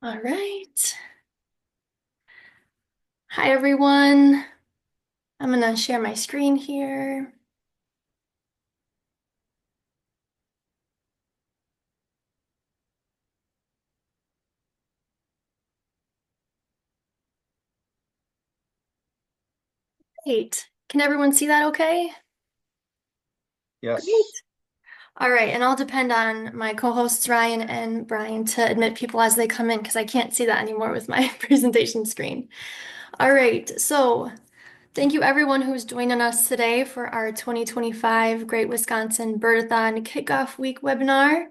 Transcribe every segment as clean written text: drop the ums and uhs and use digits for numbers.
All right. Hi, everyone. I'm going to share my screen here. Great. Can everyone see that okay? Yes. Great. All right. And I'll depend on my co-hosts, Ryan and Brian, to admit people as they come in because I can't see that anymore with my presentation screen. All right. So thank you, everyone who's joining us today for our 2025 Great Wisconsin Birdathon Kickoff Week webinar.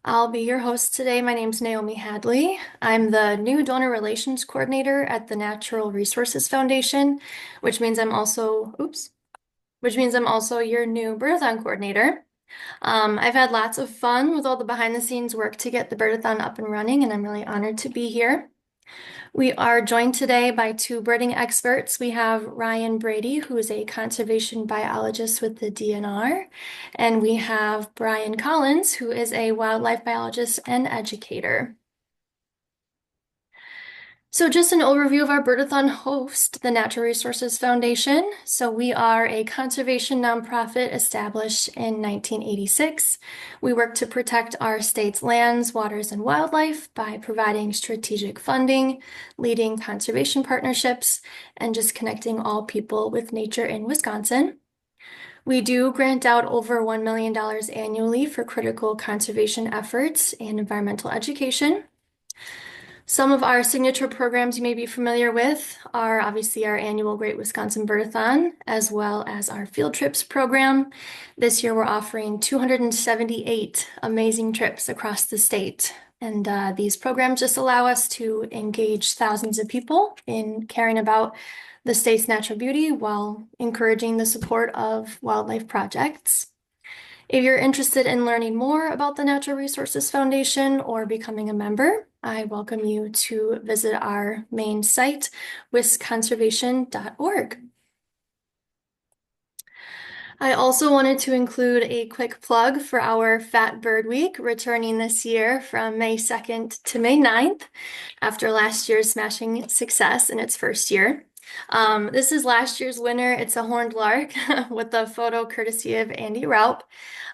I'll be your host today. My name's Naomi Hadley. I'm the new donor relations coordinator at the Natural Resources Foundation, which means I'm also your new birdathon coordinator. I've had lots of fun with all the behind the scenes work to get the birdathon up and running, and I'm really honored to be here. We are joined today by two birding experts. We have Ryan Brady, who is a conservation biologist with the DNR, and we have Brian Collins, who is a wildlife biologist and educator. So just an overview of our Birdathon host, the Natural Resources Foundation. So we are a conservation nonprofit established in 1986. We work to protect our state's lands, waters, and wildlife by providing strategic funding, leading conservation partnerships, and just connecting all people with nature in Wisconsin. We do grant out over $1 million annually for critical conservation efforts and environmental education. Some of our signature programs you may be familiar with are obviously our annual Great Wisconsin Birdathon, as well as our field trips program. This year we're offering 278 amazing trips across the state. And these programs just allow us to engage thousands of people in caring about the state's natural beauty while encouraging the support of wildlife projects. If you're interested in learning more about the Natural Resources Foundation or becoming a member, I welcome you to visit our main site, wisconservation.org. I also wanted to include a quick plug for our Fat Bird Week, returning this year from May 2nd to May 9th, after last year's smashing success in its first year. This is last year's winner. It's a horned lark with a photo courtesy of Andy Raup.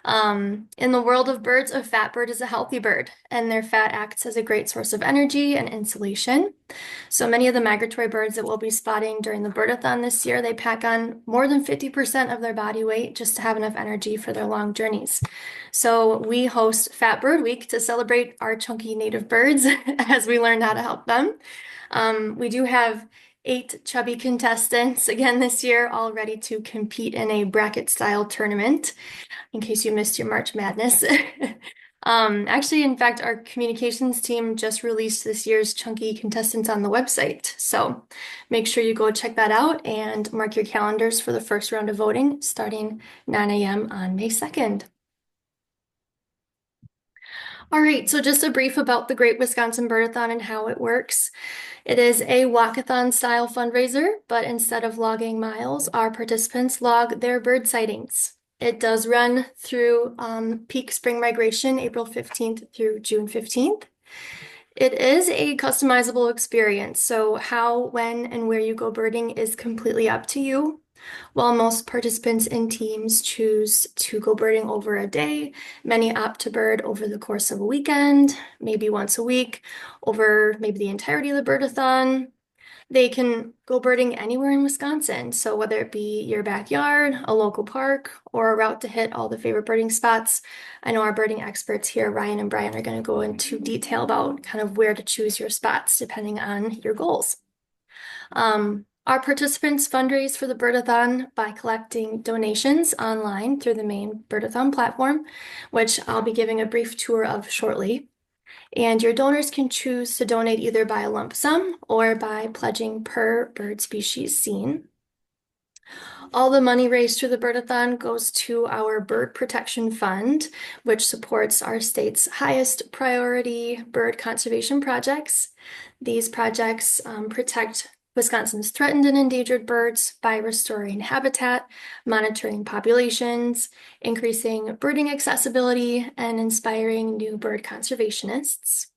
In the world of birds, a fat bird is a healthy bird, and their fat acts as a great source of energy and insulation. So many of the migratory birds that we'll be spotting during the birdathon this year, they pack on more than 50% of their body weight just to have enough energy for their long journeys. So we host Fat Bird Week to celebrate our chunky native birds as we learn how to help them. We do have 8 chubby contestants again this year, all ready to compete in a bracket style tournament in case you missed your March Madness. Actually, in fact, our communications team just released this year's chunky contestants on the website. So make sure you go check that out and mark your calendars for the first round of voting starting 9 a.m. on May 2nd. All right, so just a brief about the Great Wisconsin Birdathon and how it works. It is a walkathon style fundraiser, but instead of logging miles, our participants log their bird sightings. It does run through peak spring migration, April 15th through June 15th. It is a customizable experience, so how, when, and where you go birding is completely up to you. While most participants in teams choose to go birding over a day, many opt to bird over the course of a weekend, maybe once a week, over maybe the entirety of the birdathon. They can go birding anywhere in Wisconsin. So whether it be your backyard, a local park, or a route to hit all the favorite birding spots, I know our birding experts here, Ryan and Brian, are going to go into detail about kind of where to choose your spots depending on your goals. Our participants fundraise for the Birdathon by collecting donations online through the main Birdathon platform, which I'll be giving a brief tour of shortly. And your donors can choose to donate either by a lump sum or by pledging per bird species seen. All the money raised through the Birdathon goes to our Bird Protection Fund, which supports our state's highest priority bird conservation projects. These projects protect Wisconsin's threatened and endangered birds by restoring habitat, monitoring populations, increasing birding accessibility, and inspiring new bird conservationists.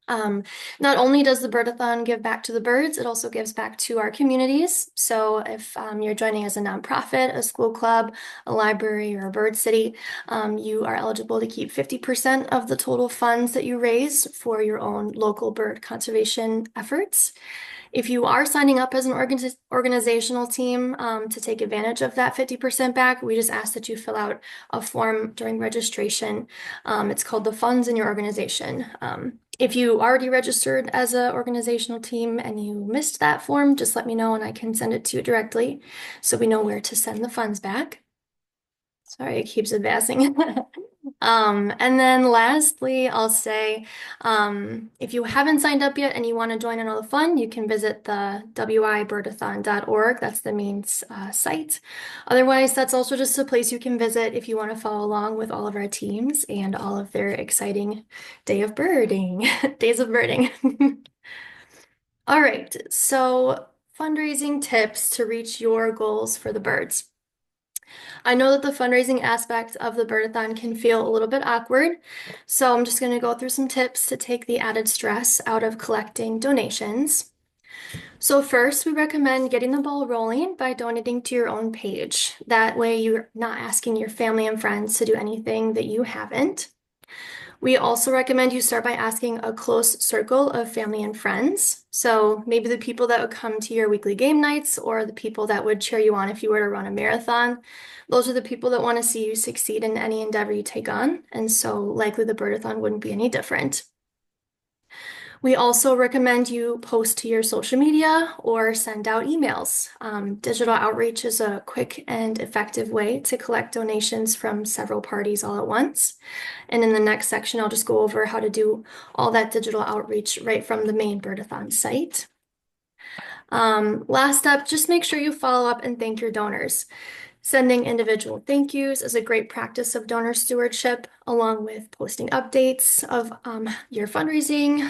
Um, Not only does the Birdathon give back to the birds, it also gives back to our communities. So if you're joining as a nonprofit, a school club, a library, or a bird city, you are eligible to keep 50% of the total funds that you raise for your own local bird conservation efforts. If you are signing up as an organizational team to take advantage of that 50% back, we just ask that you fill out a form during registration. It's called the funds in your organization. If you already registered as an organizational team and you missed that form, just let me know and I can send it to you directly so we know where to send the funds back. Sorry, it keeps advancing. And then lastly, I'll say if you haven't signed up yet and you want to join in on the fun, you can visit the wibirdathon.org. That's the main site. Otherwise, that's also just a place you can visit if you want to follow along with all of our teams and all of their exciting day of birding, days of birding. All right, so fundraising tips to reach your goals for the birds. I know that the fundraising aspect of the Birdathon can feel a little bit awkward, so I'm just going to go through some tips to take the added stress out of collecting donations. So first, we recommend getting the ball rolling by donating to your own page. That way you're not asking your family and friends to do anything that you haven't. We also recommend you start by asking a close circle of family and friends. So maybe the people that would come to your weekly game nights or the people that would cheer you on if you were to run a marathon. Those are the people that want to see you succeed in any endeavor you take on. And so likely the Birdathon wouldn't be any different. We also recommend you post to your social media or send out emails. Digital outreach is a quick and effective way to collect donations from several parties all at once. And in the next section, I'll just go over how to do all that digital outreach right from the main Birdathon site. Last up, just make sure you follow up and thank your donors. Sending individual thank yous is a great practice of donor stewardship, along with posting updates of your fundraising,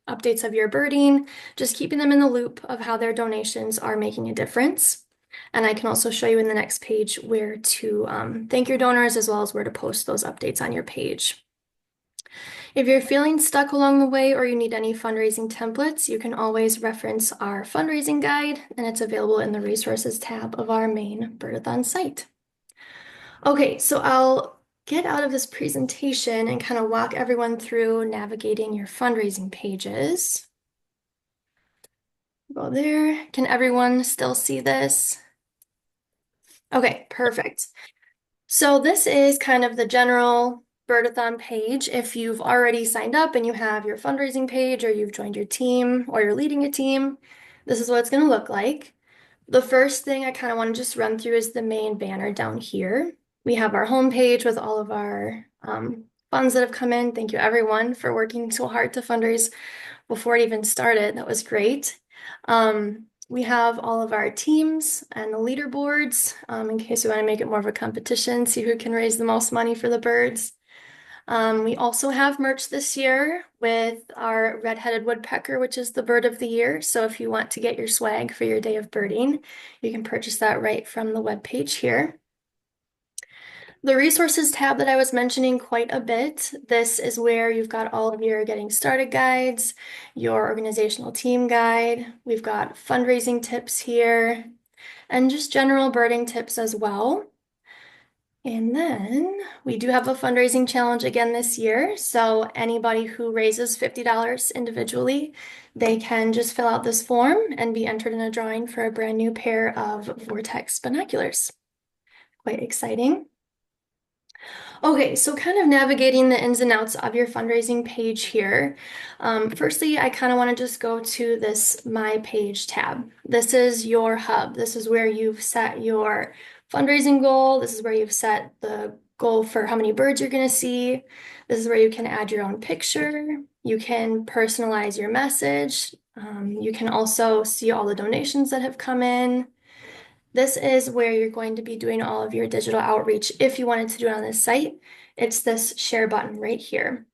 updates of your birding, just keeping them in the loop of how their donations are making a difference. And I can also show you in the next page where to thank your donors as well as where to post those updates on your page. If you're feeling stuck along the way or you need any fundraising templates, you can always reference our fundraising guide, and it's available in the resources tab of our main Birdathon site. Okay, so I'll get out of this presentation and kind of walk everyone through navigating your fundraising pages. Go there. Can everyone still see this? Okay, perfect. So this is kind of the general Birdathon page. If you've already signed up and you have your fundraising page or you've joined your team or you're leading a team, this is what it's going to look like. The first thing I kind of want to just run through is the main banner down here. We have our homepage with all of our funds that have come in. Thank you everyone for working so hard to fundraise before it even started. That was great. We have all of our teams and the leaderboards in case we want to make it more of a competition, see who can raise the most money for the birds. We also have merch this year with our red-headed woodpecker, which is the bird of the year. So if you want to get your swag for your day of birding, you can purchase that right from the webpage here. The resources tab that I was mentioning quite a bit, this is where you've got all of your getting started guides, your organizational team guide. We've got fundraising tips here and just general birding tips as well. And then we do have a fundraising challenge again this year. So anybody who raises $50 individually, they can just fill out this form and be entered in a drawing for a brand new pair of Vortex binoculars. Quite exciting. Okay, so kind of navigating the ins and outs of your fundraising page here. Firstly, I kind of want to just go to this My Page tab. This is your hub. This is where you've set your fundraising goal. This is where you've set the goal for how many birds you're going to see. This is where you can add your own picture. You can personalize your message. You can also see all the donations that have come in. This is where you're going to be doing all of your digital outreach if you wanted to do it on this site. It's this share button right here.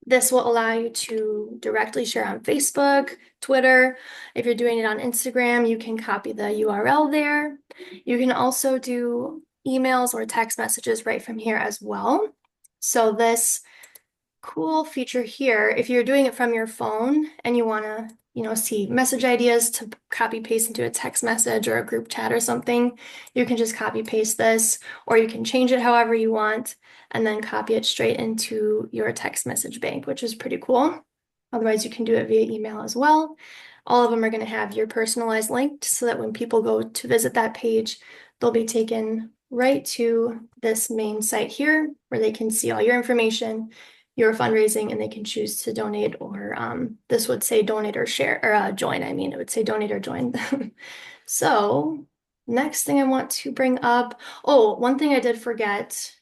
This will allow you to directly share on Facebook, Twitter. If you're doing it on Instagram, you can copy the URL there. You can also do emails or text messages right from here as well. So this cool feature here, if you're doing it from your phone and you want to, see message ideas to copy paste into a text message or a group chat or something, you can just copy paste this, or you can change it however you want and then copy it straight into your text message bank, which is pretty cool. Otherwise, you can do it via email as well. All of them are going to have your personalized link so that when people go to visit that page, they'll be taken right to this main site here where they can see all your information, your fundraising, and they can choose to donate, or this would say donate or share, or join. I mean, it would say donate or join. So next thing I want to bring up, oh, one thing I did forget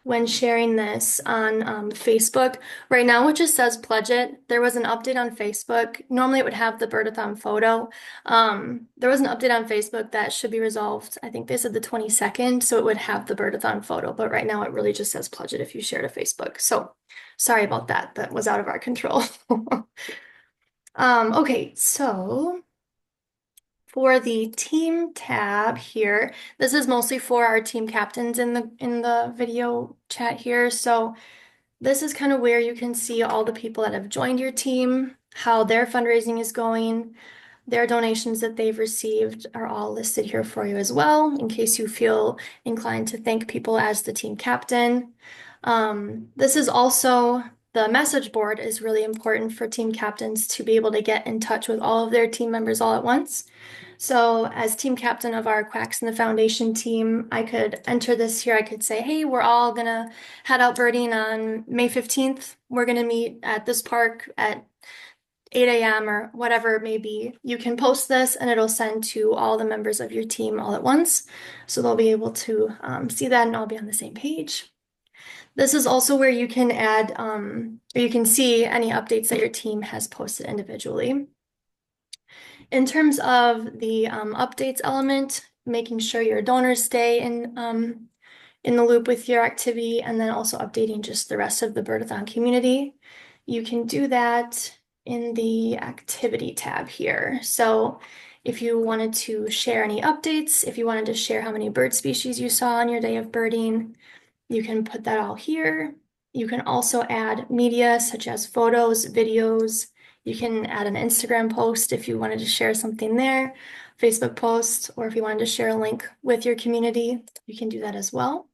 when sharing this on Facebook. Right now, it just says pledge it. There was an update on Facebook. Normally, it would have the Birdathon photo. There was an update on Facebook that should be resolved. I think they said the 22nd, so it would have the Birdathon photo. But right now, it really just says pledge it if you share to Facebook. So sorry about that. That was out of our control. Okay, so for the team tab here, this is mostly for our team captains in the video chat here. So this is kind of where you can see all the people that have joined your team, how their fundraising is going, their donations that they've received are all listed here for you as well, in case you feel inclined to thank people as the team captain. This is also the message board is really important for team captains to be able to get in touch with all of their team members all at once. So as team captain of our Quacks in the Foundation team, I could enter this here. I could say, hey, we're all gonna head out birding on May 15th. We're gonna meet at this park at 8 a.m. or whatever it may be. You can post this and it'll send to all the members of your team all at once. So they'll be able to see that and all be on the same page. This is also where you can add, or you can see any updates that your team has posted individually. In terms of the updates element, making sure your donors stay in the loop with your activity, and then also updating just the rest of the Birdathon community, you can do that in the activity tab here. So if you wanted to share any updates, if you wanted to share how many bird species you saw on your day of birding, you can put that all here. You can also add media such as photos, videos. You can add an Instagram post if you wanted to share something there, Facebook post, or if you wanted to share a link with your community, you can do that as well.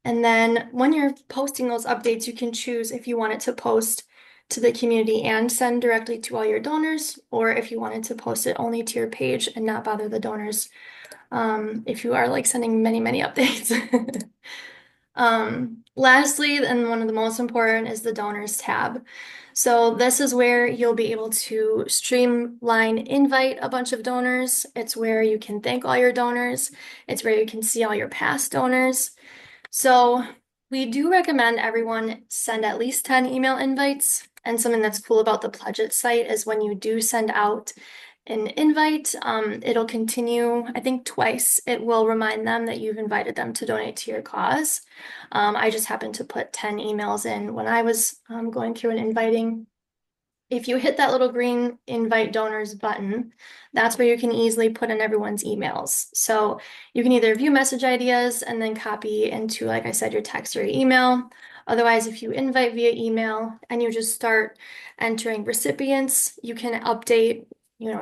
And then when you're posting those updates, you can choose if you want it to post to the community and send directly to all your donors, or if you wanted to post it only to your page and not bother the donors, if you are like sending many, many updates. Lastly, and one of the most important is the donors tab. So this is where you'll be able to streamline invite a bunch of donors. It's where you can thank all your donors. It's where you can see all your past donors. So we do recommend everyone send at least 10 email invites. And something that's cool about the Pledge It site is when you do send out an invite, it'll continue, I think twice. It will remind them that you've invited them to donate to your cause. I just happened to put 10 emails in when I was going through and inviting. If you hit that little green invite donors button, that's where you can easily put in everyone's emails. So you can either view message ideas and then copy into, like I said, your text or your email. Otherwise, if you invite via email and you just start entering recipients, you can update,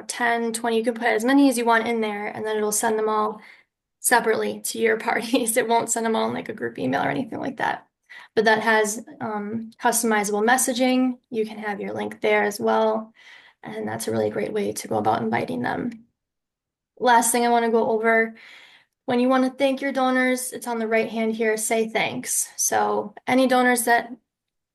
10, 20, you can put as many as you want in there, and then it'll send them all separately to your parties. It won't send them all in like a group email or anything like that. But that has customizable messaging. You can have your link there as well. And that's a really great way to go about inviting them. Last thing I want to go over, when you want to thank your donors, it's on the right hand here, say thanks. So any donors that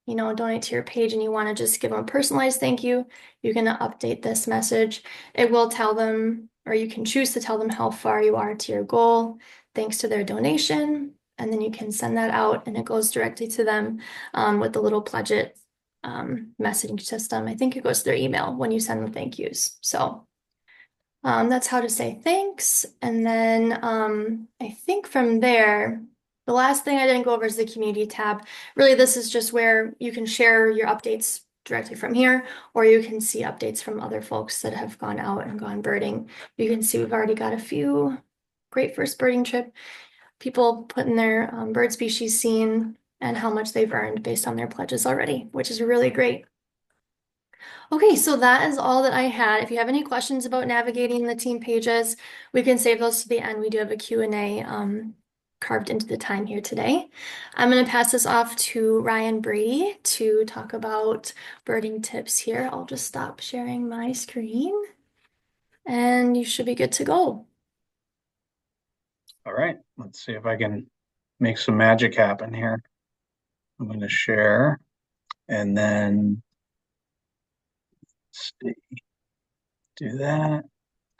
donate to your page and you want to just give them a personalized thank you, you can update this message. It will tell them, or you can choose to tell them how far you are to your goal, thanks to their donation. And then you can send that out and it goes directly to them with the little Pledge It messaging system. I think it goes to their email when you send them thank yous. So that's how to say thanks. And then I think from there, the last thing I didn't go over is the community tab. Really, this is just where you can share your updates directly from here, or you can see updates from other folks that have gone out and gone birding. You can see we've already got a few great first birding trip. People putting their bird species seen. and how much they've earned based on their pledges already, which is really great. Okay, so that is all that I had. If you have any questions about navigating the team pages, we can save those to the end. We do have a Q&A carved into the time here today. I'm going to pass this off to Ryan Brady to talk about birding tips here. I'll just stop sharing my screen and you should be good to go. All right, let's see if I can make some magic happen here. I'm going to share and then let's see, do that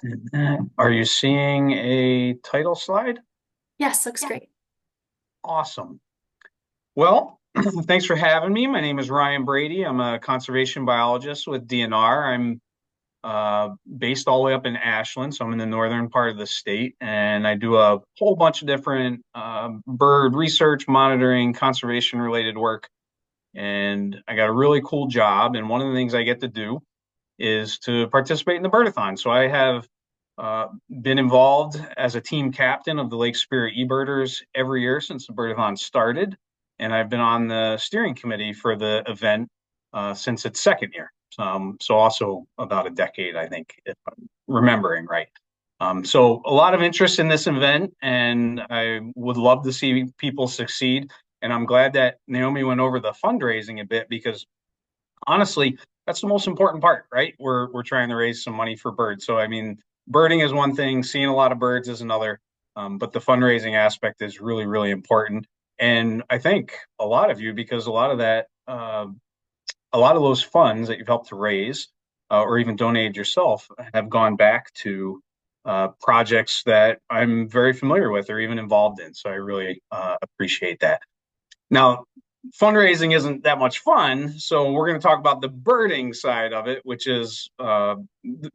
and that. Are you seeing a title slide? Yes, looks Yeah. great. Awesome. Well, thanks for having me. My name is Ryan Brady. I'm a conservation biologist with DNR. I'm based all the way up in Ashland, so I'm in the northern part of the state, and I do a whole bunch of different bird research, monitoring, conservation related work. And I got a really cool job, and one of the things I get to do is to participate in the Birdathon. So I have uh, been involved as a team captain of the Lake Superior eBirders every year since the Birdathon started, and I've been on the steering committee for the event since its second year. So also about a decade, I think, if I'm remembering right. So a lot of interest in this event, and I would love to see people succeed. And I'm glad that Naomi went over the fundraising a bit because honestly, that's the most important part, right? We're trying to raise some money for birds. So I mean, birding is one thing, seeing a lot of birds is another, but the fundraising aspect is really, really important. And I think a lot of you, because a lot of that, a lot of those funds that you've helped to raise, or even donated yourself, have gone back to projects that I'm very familiar with or even involved in. So I really appreciate that. Now, fundraising isn't that much fun, so we're going to talk about the birding side of it, which is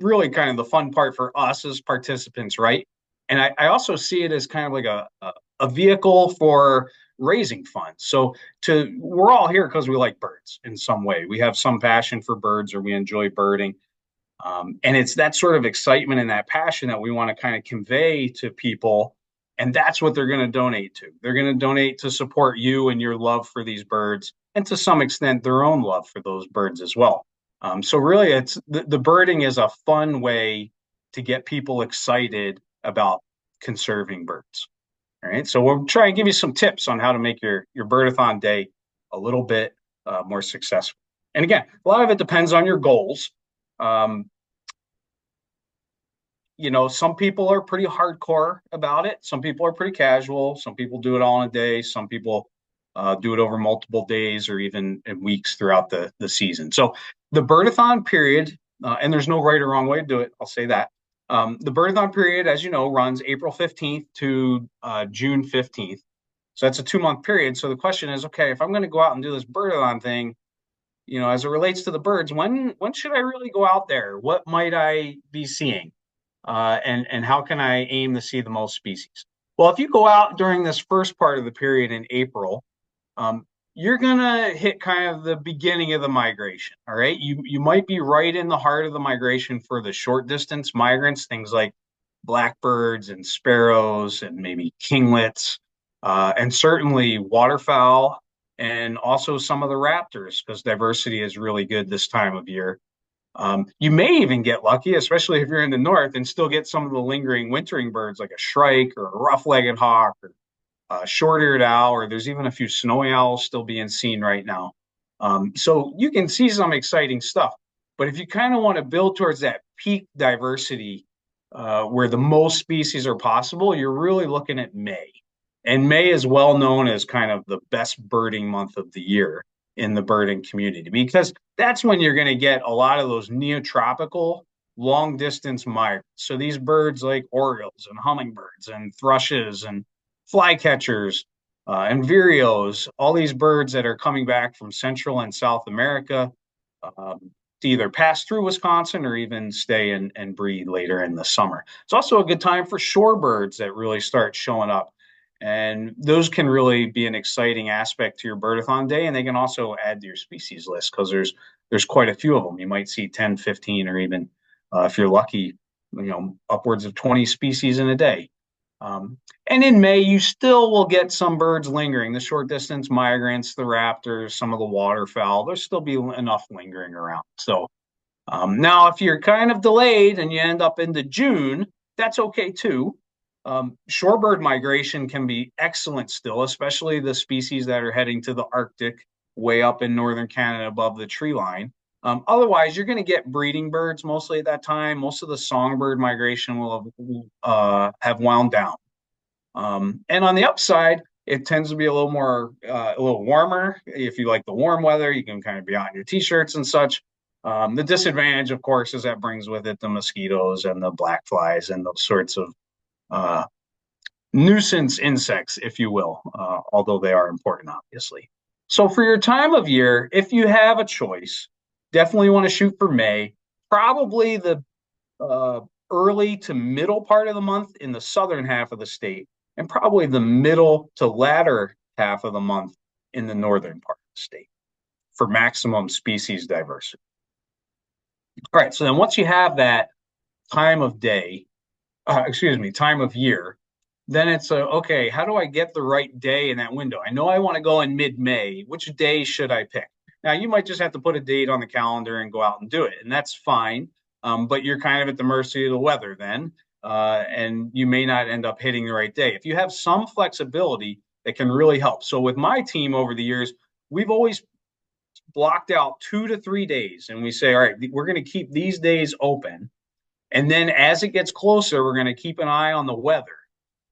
really kind of the fun part for us as participants, right? And I also see it as kind of like a vehicle for raising funds. So we're all here because we like birds in some way. We have some passion for birds or we enjoy birding. And it's that sort of excitement and that passion that we want to kind of convey to people. And that's what they're going to donate to. They're going to donate to support you and your love for these birds, and to some extent, their own love for those birds as well. So, really, it's the birding is a fun way to get people excited about conserving birds. All right. So, we'll try and give you some tips on how to make your birdathon day a little bit more successful. And again, a lot of it depends on your goals. Um, some people are pretty hardcore about it. Some people are pretty casual. Some people do it all in a day. Some people do it over multiple days or even in weeks throughout the season. So the birdathon period, and there's no right or wrong way to do it. I'll say that. The birdathon period, as you know, runs April 15th to June 15th. So that's a 2-month period. So the question is, okay, if I'm going to go out and do this birdathon thing, as it relates to the birds, when should I really go out there? What might I be seeing? And how can I aim to see the most species? Well, if you go out during this first part of the period in April, um, you're gonna hit kind of the beginning of the migration. All right, you might be right in the heart of the migration for the short distance migrants, things like blackbirds and sparrows and maybe kinglets, and certainly waterfowl, and also some of the raptors because diversity is really good this time of year. You may even get lucky, especially if you're in the north, and still get some of the lingering wintering birds like a shrike or a rough-legged hawk or a short-eared owl, or there's even a few snowy owls still being seen right now. So you can see some exciting stuff. But if you kind of want to build towards that peak diversity where the most species are possible, you're really looking at May. And May is well known as kind of the best birding month of the year in the birding community because that's when you're going to get a lot of those neotropical long distance migrants. So these birds like orioles and hummingbirds and thrushes and flycatchers and vireos, all these birds that are coming back from Central and South America to either pass through Wisconsin or even stay and breed later in the summer. It's also a good time for shorebirds that really start showing up. And those can really be an exciting aspect to your birdathon day. And they can also add to your species list because there's quite a few of them. You might see 10, 15, or even if you're lucky, upwards of 20 species in a day. And in May, you still will get some birds lingering. The short distance migrants, the raptors, some of the waterfowl, there'll still be enough lingering around. So now, if you're kind of delayed and you end up into June, that's okay too. Shorebird migration can be excellent still, especially the species that are heading to the Arctic, way up in northern Canada above the tree line. Otherwise, you're going to get breeding birds mostly at that time. Most of the songbird migration will have wound down. And on the upside, it tends to be a little more, a little warmer. If you like the warm weather, you can kind of be out in your t-shirts and such. The disadvantage, of course, is that brings with it the mosquitoes and the black flies and those sorts of uh, nuisance insects, if you will, although they are important, obviously. So for your time of year, if you have a choice, definitely want to shoot for May. Probably the uh, early to middle part of the month in the southern half of the state, and probably the middle to latter half of the month in the northern part of the state for maximum species diversity. All right, so then once you have that time of day, time of year, then it's okay, how do I get the right day in that window? I know I want to go in mid-May. Which day should I pick? Now, you might just have to put a date on the calendar and go out and do it, and that's fine. But you're kind of at the mercy of the weather then, and you may not end up hitting the right day. If you have some flexibility, it can really help. So with my team over the years, we've always blocked out 2 to 3 days, and we say, all right, we're going to keep these days open. And then as it gets closer, we're going to keep an eye on the weather.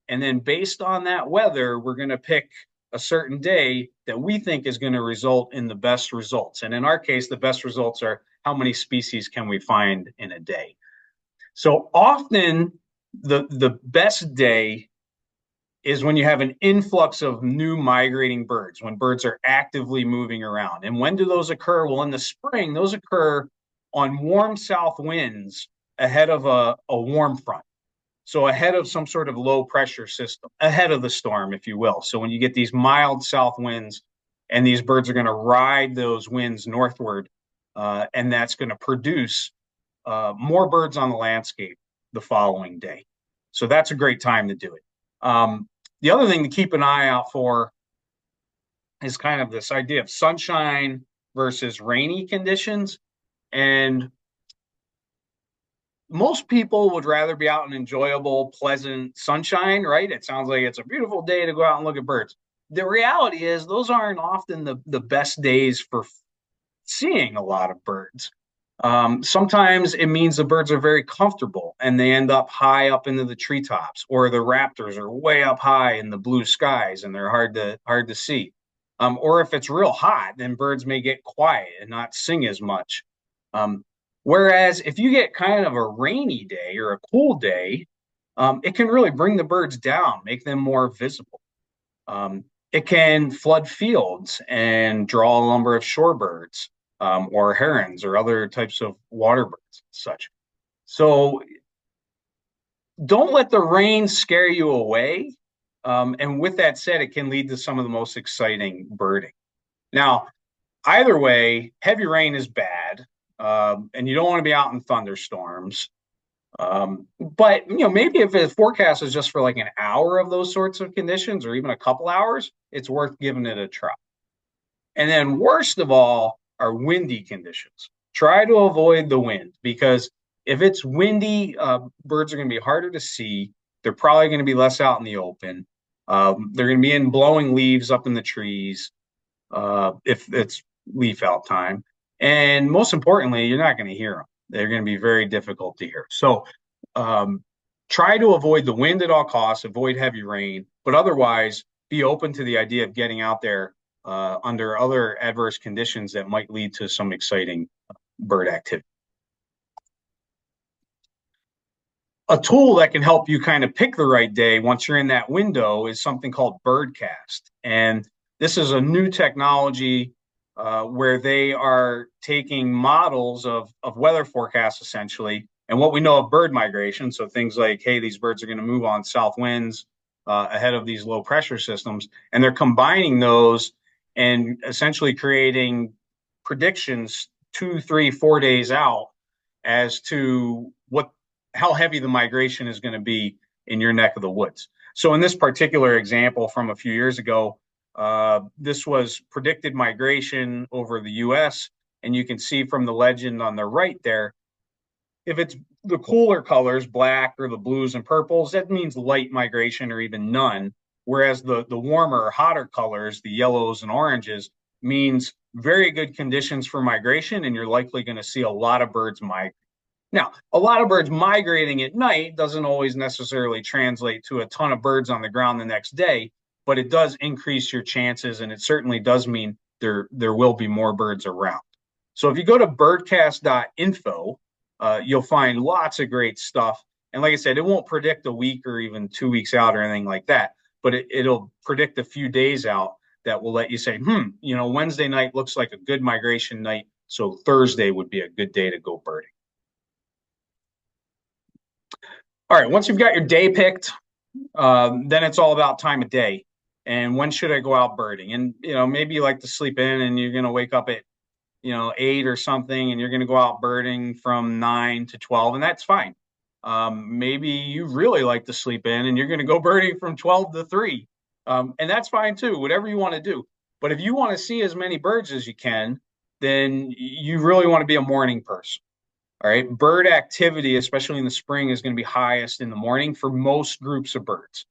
And then based on that weather, we're going to pick a certain day that we think is going to result in the best results. And in our case, the best results are how many species can we find in a day. So often the best day is when you have an influx of new migrating birds, when birds are actively moving around. And when do those occur? Well, in the spring, those occur on warm south winds ahead of a warm front. So ahead of some sort of low pressure system, ahead of the storm, if you will. So when you get these mild south winds, and these birds are going to ride those winds northward, and that's going to produce more birds on the landscape the following day. So that's a great time to do it. The other thing to keep an eye out for is kind of this idea of sunshine versus rainy conditions. And most people would rather be out in enjoyable, pleasant sunshine, right? It sounds like it's a beautiful day to go out and look at birds. The reality is, those aren't often the best days for seeing a lot of birds. Sometimes it means the birds are very comfortable and they end up high up into the treetops, or the raptors are way up high in the blue skies and they're hard to see. Or if it's real hot, then birds may get quiet and not sing as much. Um, Whereas if you get kind of a rainy day or a cool day, it can really bring the birds down, make them more visible. It can flood fields and draw a number of shorebirds, or herons or other types of water birds and such. So don't let the rain scare you away. And with that said, it can lead to some of the most exciting birding. Now, either way, heavy rain is bad, and you don't want to be out in thunderstorms. But maybe if the forecast is just for like an hour of those sorts of conditions, or even a couple hours, it's worth giving it a try. And then worst of all are windy conditions. Try to avoid the wind, because if it's windy, birds are going to be harder to see. They're probably going to be less out in the open. They're going to be in blowing leaves up in the trees, if it's leaf out time. And most importantly, you're not going to hear them. They're going to be very difficult to hear. So try to avoid the wind at all costs, avoid heavy rain, but otherwise be open to the idea of getting out there under other adverse conditions that might lead to some exciting bird activity. A tool that can help you kind of pick the right day once you're in that window is something called Birdcast. And this is a new technology where they are taking models of weather forecasts, essentially, and what we know of bird migration. So things like, hey, these birds are going to move on south winds ahead of these low pressure systems. And they're combining those and essentially creating predictions 2, 3, 4 days out as to how heavy the migration is going to be in your neck of the woods. So in this particular example from a few years ago, this was predicted migration over the U.S. And you can see from the legend on the right there, if it's the cooler colors, black or the blues and purples, that means light migration or even none. Whereas the warmer, hotter colors, the yellows and oranges, means very good conditions for migration, and you're likely going to see a lot of birds migrate. Now, a lot of birds migrating at night doesn't always necessarily translate to a ton of birds on the ground the next day, but it does increase your chances, and it certainly does mean there will be more birds around. So if you go to birdcast.info, you'll find lots of great stuff. And like I said, it won't predict a week or even 2 weeks out or anything like that, but it'll predict a few days out that will let you say, Wednesday night looks like a good migration night, so Thursday would be a good day to go birding. All right, once you've got your day picked, then it's all about time of day and when should I go out birding. And maybe you like to sleep in and you're going to wake up at 8 or something, and you're going to go out birding from 9 to 12, and that's fine. Maybe you really like to sleep in and you're going to go birding from 12 to 3, and that's fine too, whatever you want to do. But if you want to see as many birds as you can, then you really want to be a morning person. All right. Bird activity, especially in the spring, is going to be highest in the morning for most groups of birds.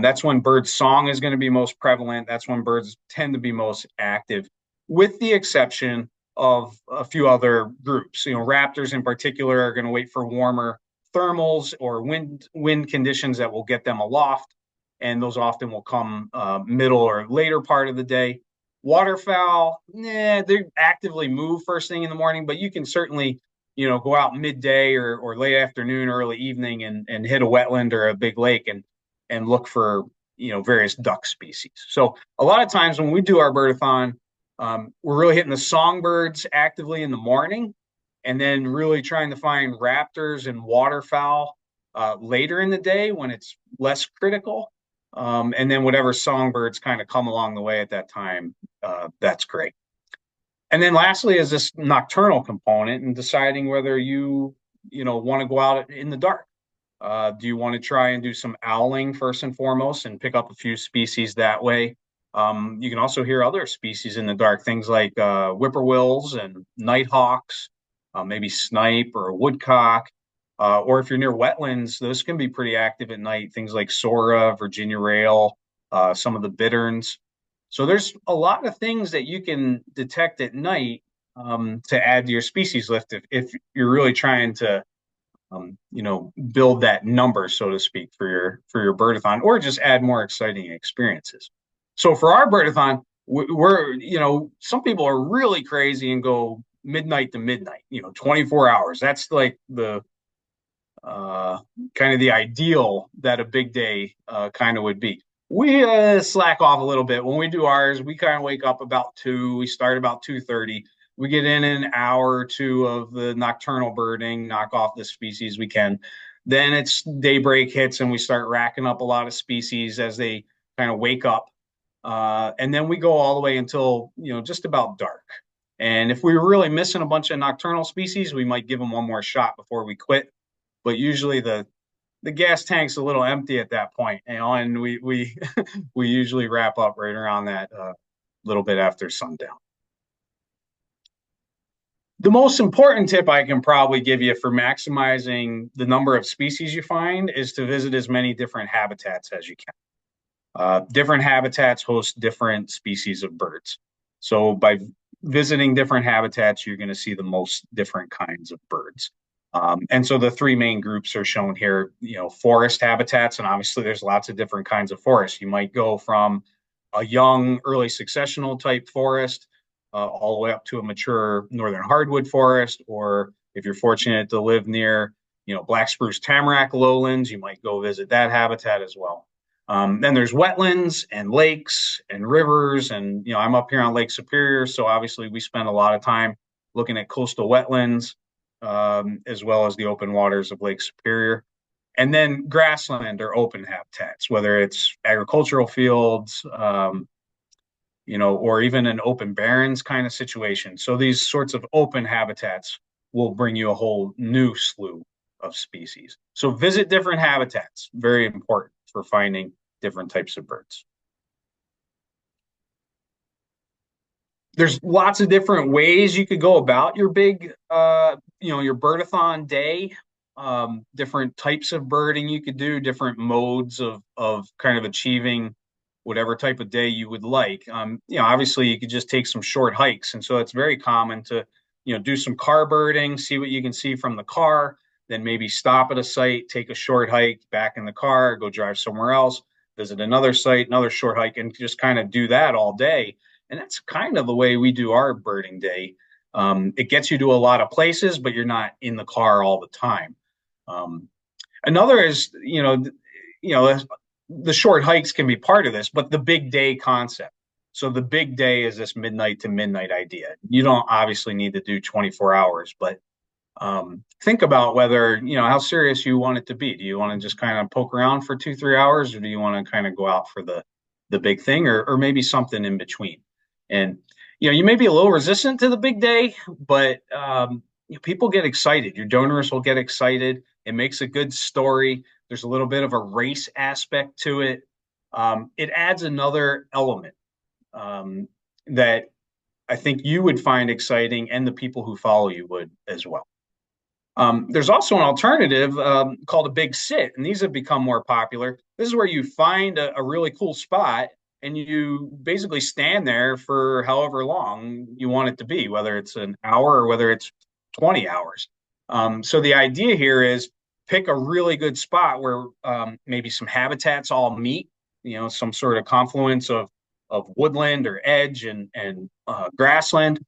That's when bird song is going to be most prevalent. That's when birds tend to be most active, with the exception of a few other groups. Raptors in particular are going to wait for warmer thermals or wind conditions that will get them aloft, and those often will come middle or later part of the day. Waterfowl, they actively move first thing in the morning, but you can certainly go out midday or late afternoon, early evening, and hit a wetland or a big lake and look for various duck species. So a lot of times when we do our birdathon, we're really hitting the songbirds actively in the morning, and then really trying to find raptors and waterfowl later in the day when it's less critical. And then whatever songbirds kind of come along the way at that time, that's great. And then lastly is this nocturnal component and deciding whether you want to go out in the dark. Do you want to try and do some owling first and foremost and pick up a few species that way? You can also hear other species in the dark, things like whippoorwills and nighthawks, maybe snipe or a woodcock. Or if you're near wetlands, those can be pretty active at night, things like sora, Virginia rail, some of the bitterns. So there's a lot of things that you can detect at night to add to your species list if you're really trying to build that number, so to speak, for your birdathon, or just add more exciting experiences. So for our birdathon, we're some people are really crazy and go midnight to midnight, 24 hours. That's like the kind of the ideal that a big day kind of would be. We slack off a little bit when we do ours. We kind of wake up about 2. We start about 2:30. We get in an hour or two of the nocturnal birding, knock off the species we can. Then it's daybreak hits, and we start racking up a lot of species as they kind of wake up. And then we go all the way until just about dark. And if we're really missing a bunch of nocturnal species, we might give them one more shot before we quit. But usually the gas tank's a little empty at that point, and we we usually wrap up right around that little bit after sundown. The most important tip I can probably give you for maximizing the number of species you find is to visit as many different habitats as you can. Different habitats host different species of birds. So by visiting different habitats, you're going to see the most different kinds of birds. And so the 3 main groups are shown here, forest habitats, and obviously there's lots of different kinds of forests. You might go from a young, early successional type forest all the way up to a mature northern hardwood forest, or if you're fortunate to live near, black spruce tamarack lowlands, you might go visit that habitat as well. Then there's wetlands and lakes and rivers, and I'm up here on Lake Superior, so obviously we spend a lot of time looking at coastal wetlands, as well as the open waters of Lake Superior. And then grassland or open habitats, whether it's agricultural fields, or even an open barrens kind of situation. So these sorts of open habitats will bring you a whole new slew of species. So visit different habitats, very important for finding different types of birds. There's lots of different ways you could go about your big, your birdathon day. Different types of birding you could do, different modes of kind of achieving whatever type of day you would like. Obviously you could just take some short hikes, and so it's very common to, do some car birding, see what you can see from the car, then maybe stop at a site, take a short hike back in the car, go drive somewhere else, visit another site, another short hike, and just kind of do that all day. And that's kind of the way we do our birding day. It gets you to a lot of places, but you're not in the car all the time. Um, Another is, the short hikes can be part of this, but the big day concept. So the big day is this midnight to midnight idea. You don't obviously need to do 24 hours, but think about whether, how serious you want it to be. Do you want to just kind of poke around for 2, 3 hours, or do you want to kind of go out for the big thing, or maybe something in between? And you may be a little resistant to the big day, but people get excited. Your donors will get excited. It makes a good story. There's a little bit of a race aspect to it. It adds another element that I think you would find exciting, and the people who follow you would as well. There's also an alternative called a big sit, and these have become more popular. This is where you find a really cool spot and you basically stand there for however long you want it to be, whether it's an hour or whether it's 20 hours. So the idea here is pick a really good spot where maybe some habitats all meet, some sort of confluence of woodland or edge and grassland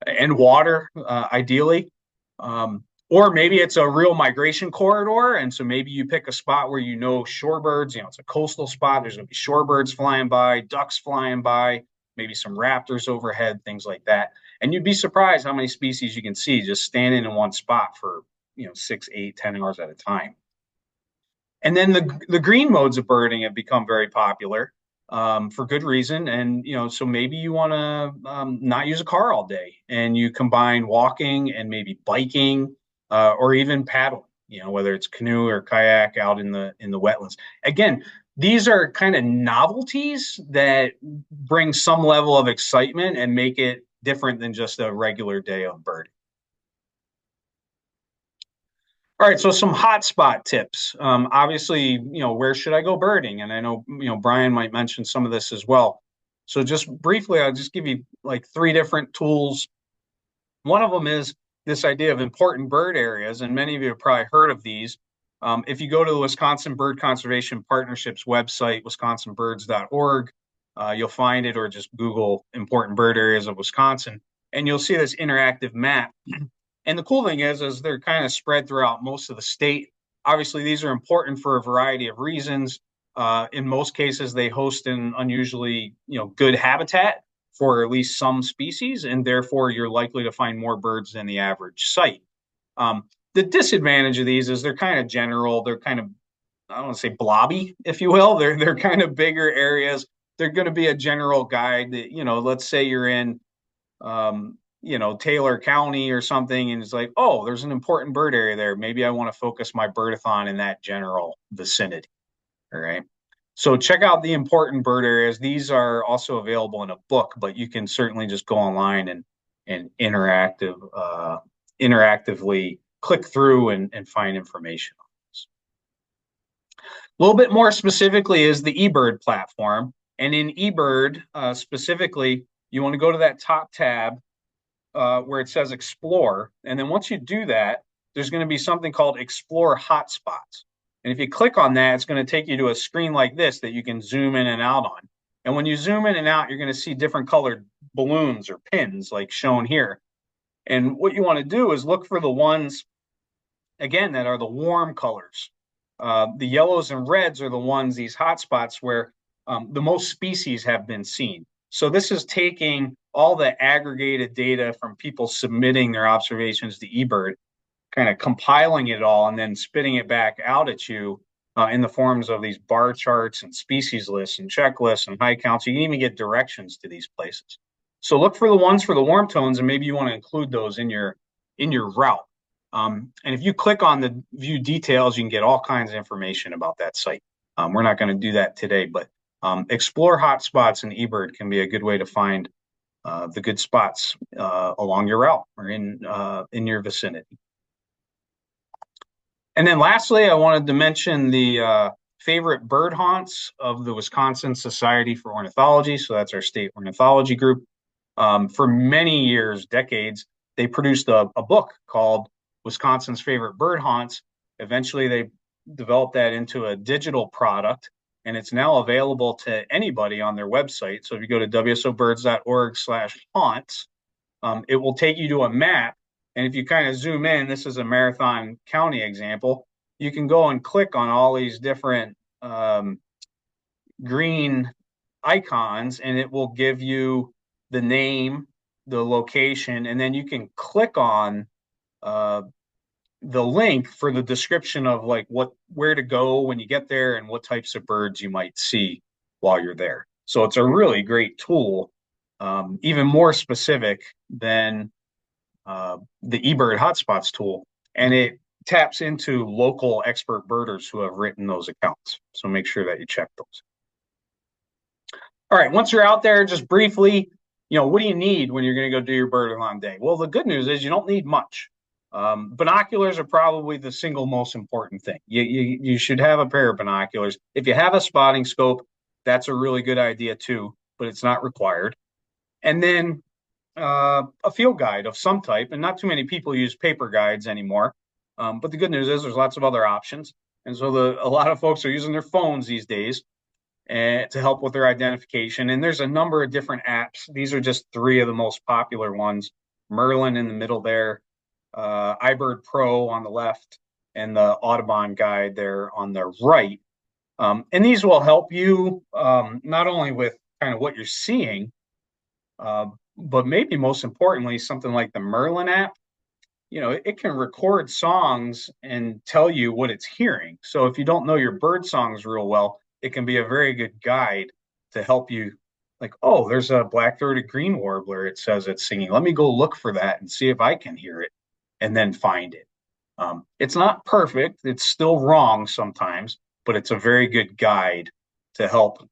and water, ideally. Or maybe it's a real migration corridor. And so maybe you pick a spot where shorebirds, it's a coastal spot. There's going to be shorebirds flying by, ducks flying by, maybe some raptors overhead, things like that. And you'd be surprised how many species you can see just standing in one spot for, 6, 8, 10 hours at a time. And then the green modes of birding have become very popular for good reason. And, so maybe you want to not use a car all day, and you combine walking and maybe biking or even paddling, whether it's canoe or kayak out in the wetlands. Again, these are kind of novelties that bring some level of excitement and make it different than just a regular day of birding. All right, so some hotspot tips. Obviously, where should I go birding? And I know, Brian might mention some of this as well. So just briefly, I'll just give you like 3 different tools. One of them is this idea of important bird areas, and many of you have probably heard of these. If you go to the Wisconsin Bird Conservation Partnership's website, wisconsinbirds.org, you'll find it, or just Google important bird areas of Wisconsin, and you'll see this interactive map. And the cool thing is they're kind of spread throughout most of the state. Obviously, these are important for a variety of reasons. In most cases, they host an unusually, good habitat for at least some species, and therefore you're likely to find more birds than the average site. The disadvantage of these is they're kind of general. They're kind of, I don't want to say blobby, if you will. They're kind of bigger areas. They're going to be a general guide that, let's say you're in, Taylor County or something, and it's like, oh, there's an important bird area there. Maybe I want to focus my birdathon in that general vicinity. All right. So check out the important bird areas. These are also available in a book, but you can certainly just go online and interactively click through and find information on this. A little bit more specifically is the eBird platform. And in eBird specifically, you want to go to that top tab where it says Explore. And then once you do that, there's going to be something called Explore Hotspots. And if you click on that, it's going to take you to a screen like this that you can zoom in and out on. And when you zoom in and out, you're going to see different colored balloons or pins like shown here. And what you want to do is look for the ones, again, that are the warm colors. The yellows and reds are the ones, these hotspots, where the most species have been seen. So this is taking all the aggregated data from people submitting their observations to eBird, kind of compiling it all, and then spitting it back out at you in the forms of these bar charts and species lists and checklists and high counts. You can even get directions to these places. So look for the ones for the warm tones, and maybe you want to include those in your route. And if you click on the view details, you can get all kinds of information about that site. We're not going to do that today, but explore hotspots in eBird can be a good way to find the good spots along your route or in your vicinity. And then lastly, I wanted to mention the favorite bird haunts of the Wisconsin Society for Ornithology. So that's our state ornithology group. For many years, decades, they produced a book called Wisconsin's Favorite Bird Haunts. Eventually, they developed that into a digital product, and it's now available to anybody on their website. So if you go to wsobirds.org/haunts, it will take you to a map. And if you kind of zoom in, this is a Marathon County example, you can go and click on all these different green icons, and it will give you the name, the location, and then you can click on the link for the description of like where to go when you get there and what types of birds you might see while you're there. So it's a really great tool, even more specific than the eBird Hotspots tool, and it taps into local expert birders who have written those accounts. So make sure that you check those. All right, once you're out there, just briefly, what do you need when you're going to go do your birdathon day? Well, the good news is you don't need much. Binoculars are probably the single most important thing. You should have a pair of binoculars. If you have a spotting scope, that's a really good idea too, but it's not required. And then a field guide of some type, and not too many people use paper guides anymore. But the good news is there's lots of other options. And so a lot of folks are using their phones these days to help with their identification. And there's a number of different apps. These are just three of the most popular ones. Merlin in the middle there, eBird Pro on the left, and the Audubon guide there on the right. And these will help you not only with kind of what you're seeing, but maybe most importantly, something like the Merlin app, it can record songs and tell you what it's hearing. So if you don't know your bird songs real well, it can be a very good guide to help you, like, oh, there's a black-throated green warbler. It says it's singing. Let me go look for that and see if I can hear it, and then find it. It's not perfect. It's still wrong sometimes, but it's a very good guide to help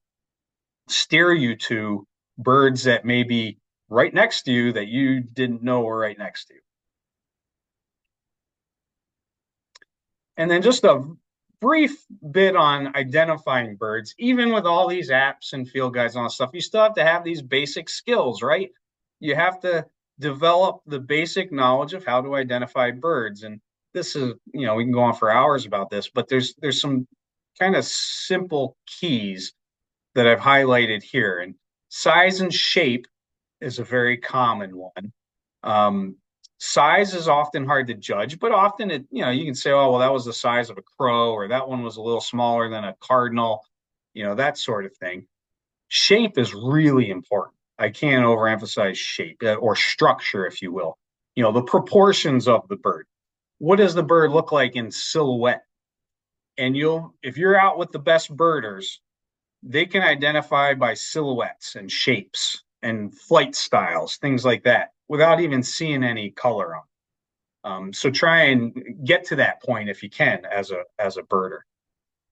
steer you to birds that may be right next to you that you didn't know were right next to you. And then just a brief bit on identifying birds. Even with all these apps and field guides and all that stuff, you still have to have these basic skills, right? You have to develop the basic knowledge of how to identify birds. And this is, we can go on for hours about this, but there's some kind of simple keys that I've highlighted here. And size and shape is a very common one. Size is often hard to judge, but often you can say, oh, well, that was the size of a crow, or that one was a little smaller than a cardinal, that sort of thing. Shape is really important. I can't overemphasize shape or structure, if you will. The proportions of the bird. What does the bird look like in silhouette? And if you're out with the best birders, they can identify by silhouettes and shapes and flight styles, things like that, without even seeing any color on. So try and get to that point if you can as a birder.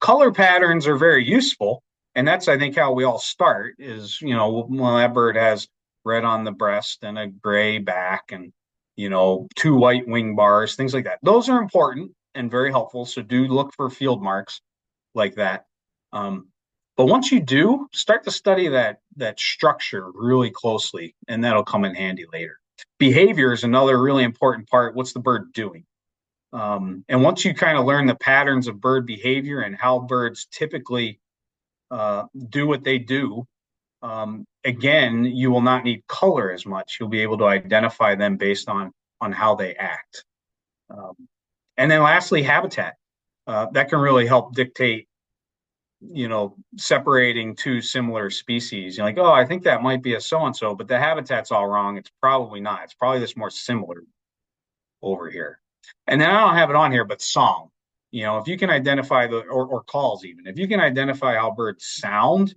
Color patterns are very useful, and that's, I think, how we all start is, well, that bird has red on the breast and a gray back and, two white wing bars, things like that. Those are important and very helpful, so do look for field marks like that. But once you do, start to study that structure really closely, and that'll come in handy later. Behavior is another really important part. What's the bird doing? And once you kind of learn the patterns of bird behavior and how birds typically do what they do, again, you will not need color as much. You'll be able to identify them based on how they act. And then lastly, habitat. That can really help dictate separating two similar species. You're like, oh, I think that might be a so-and-so, but the habitat's all wrong. It's probably not. It's probably this more similar over here. And then I don't have it on here, but song. If you can identify or calls even, if you can identify how birds sound,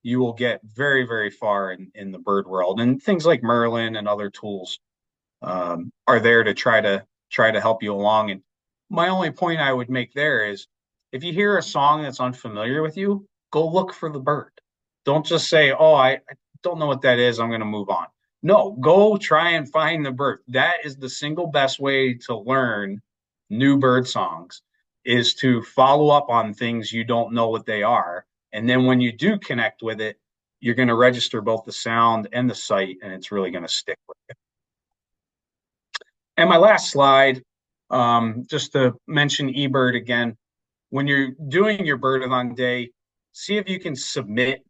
you will get very, very far in the bird world. And things like Merlin and other tools are there to try to try to help you along. And my only point I would make there is if you hear a song that's unfamiliar with you, go look for the bird. Don't just say, oh, I don't know what that is. I'm going to move on. No, go try and find the bird. That is the single best way to learn new bird songs is to follow up on things you don't know what they are. And then when you do connect with it, you're going to register both the sound and the sight, and it's really going to stick with you. And my last slide, just to mention eBird again, when you're doing your Birdathon day, see if you can submit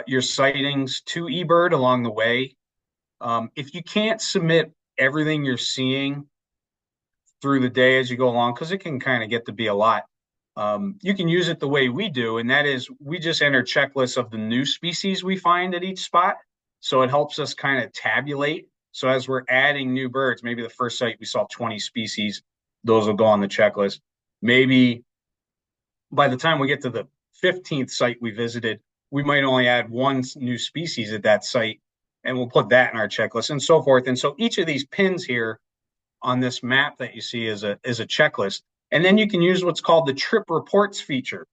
your sightings to eBird along the way. If you can't submit everything you're seeing through the day as you go along, because it can kind of get to be a lot, you can use it the way we do, and that is we just enter checklists of the new species we find at each spot. So it helps us kind of tabulate. So as we're adding new birds, maybe the first site we saw 20 species, those will go on the checklist. Maybe by the time we get to the 15th site we visited, we might only add one new species at that site, and we'll put that in our checklist and so forth. And so each of these pins here on this map that you see is a checklist. And then you can use what's called the trip reports feature.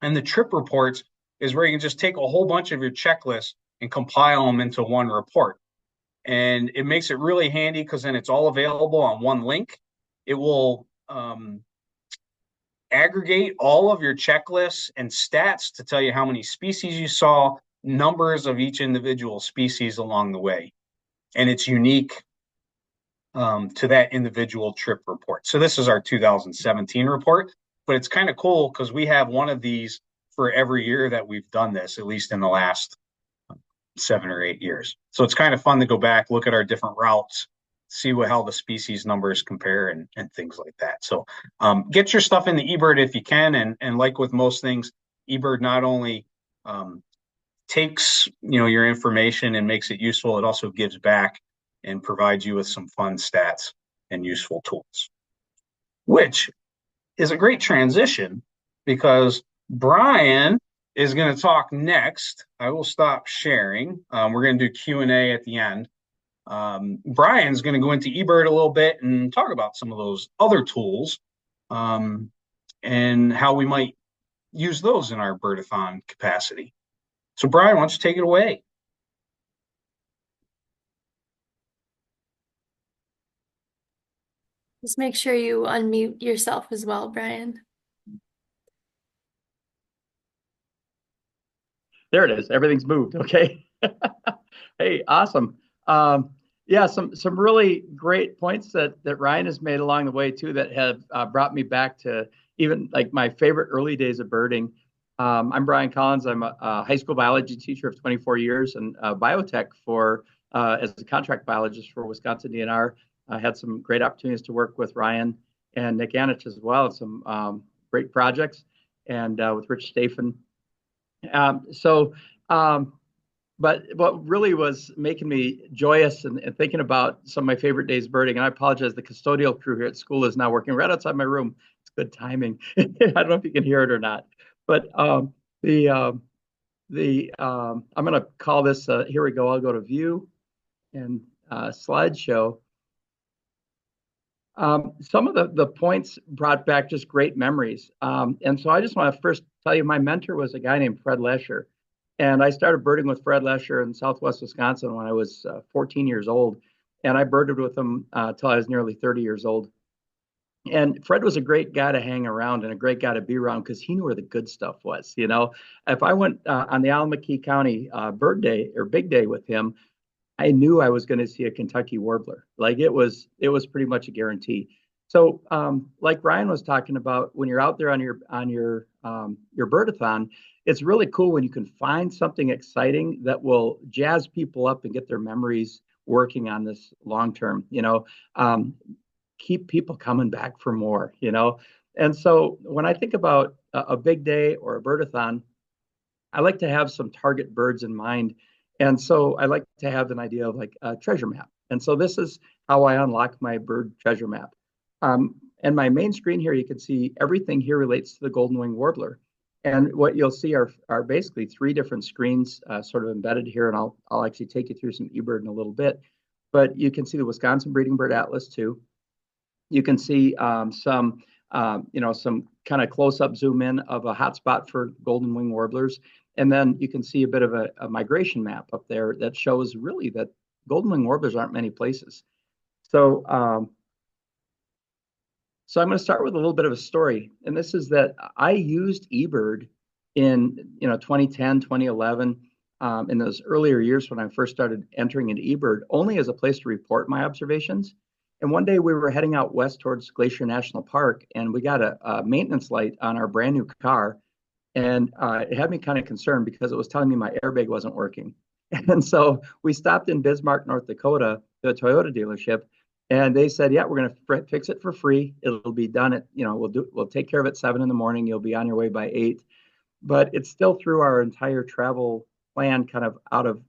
And the trip reports is where you can just take a whole bunch of your checklists and compile them into one report. And it makes it really handy because then it's all available on one link. It will aggregate all of your checklists and stats to tell you how many species you saw, numbers of each individual species along the way. And it's unique to that individual trip report. So this is our 2017 report, but it's kind of cool because we have one of these for every year that we've done this, at least in the last 7 or 8 years. So it's kind of fun to go back, look at our different routes, see how the species numbers compare and things like that. So get your stuff in the eBird if you can. And like with most things, eBird not only takes your information and makes it useful, it also gives back and provides you with some fun stats and useful tools, which is a great transition because Brian is going to talk next. I will stop sharing. We're going to do Q&A at the end. Brian's going to go into eBird a little bit and talk about some of those other tools and how we might use those in our Birdathon capacity. So Brian, why don't you take it away? Just make sure you unmute yourself as well, Brian. There it is. Everything's moved. Okay. Hey, awesome. Yeah, some really great points that Ryan has made along the way too that have brought me back to even like my favorite early days of birding. I'm Brian Collins. I'm a high school biology teacher of 24 years and biotech for as a contract biologist for Wisconsin DNR. I had some great opportunities to work with Ryan and Nick Anich as well. Some great projects and with Rich Stafen. But what really was making me joyous and thinking about some of my favorite days birding, and I apologize, the custodial crew here at school is now working right outside my room. It's good timing. I don't know if you can hear it or not, but I'm going to call this, here we go. I'll go to view and slideshow. Some of the points brought back just great memories. And so I just want to first tell you, my mentor was a guy named Fred Lesher. And I started birding with Fred Lesher in Southwest Wisconsin when I was 14 years old. And I birded with him till I was nearly 30 years old. And Fred was a great guy to hang around and a great guy to be around because he knew where the good stuff was. If I went on the Alameda County bird day or big day with him, I knew I was going to see a Kentucky warbler. Like it was pretty much a guarantee. So like Ryan was talking about, when you're out there on your birdathon, it's really cool when you can find something exciting that will jazz people up and get their memories working on this long term. Keep people coming back for more. And so when I think about a big day or a birdathon, I like to have some target birds in mind. And so I like to have an idea of like a treasure map. And so this is how I unlock my bird treasure map. And my main screen here, you can see everything here relates to the golden winged warbler. And what you'll see are basically 3 different screens sort of embedded here. And I'll actually take you through some eBird in a little bit. But you can see the Wisconsin Breeding Bird Atlas too. You can see some kind of close-up zoom in of a hotspot for golden wing warblers. And then you can see a bit of a migration map up there that shows really that golden wing warblers aren't many places. So, so I'm going to start with a little bit of a story. And this is that I used eBird in 2010, 2011, in those earlier years when I first started entering into eBird, only as a place to report my observations. And one day we were heading out west towards Glacier National Park, and we got a maintenance light on our brand new car. And it had me kind of concerned because it was telling me my airbag wasn't working. And so we stopped in Bismarck, North Dakota, to a Toyota dealership, and they said, "Yeah, we're going to fix it for free. It'll be done at, we'll take care of it 7 in the morning. You'll be on your way by 8." But it still threw our entire travel plan kind of out of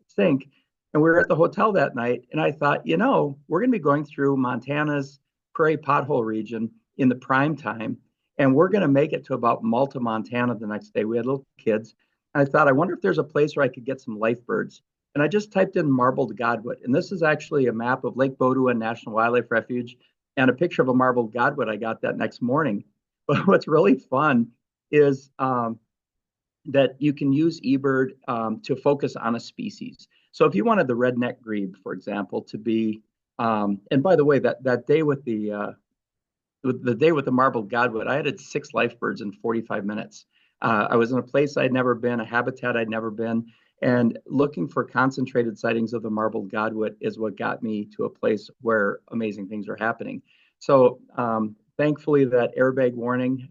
sync. And we were at the hotel that night, and I thought, we're going to be going through Montana's prairie pothole region in the prime time, and we're going to make it to about Malta, Montana the next day. We had little kids. And I thought, I wonder if there's a place where I could get some life birds. And I just typed in marbled godwit. And this is actually a map of Lake Bodouin National Wildlife Refuge and a picture of a marbled godwit I got that next morning. But what's really fun is that you can use eBird to focus on a species. So if you wanted the redneck grebe, for example, to be, and by the way, that day with the day with the marbled godwit, I had 6 life birds in 45 minutes. I was in a place I'd never been, a habitat I'd never been, and looking for concentrated sightings of the marbled godwit is what got me to a place where amazing things are happening. So thankfully, that airbag warning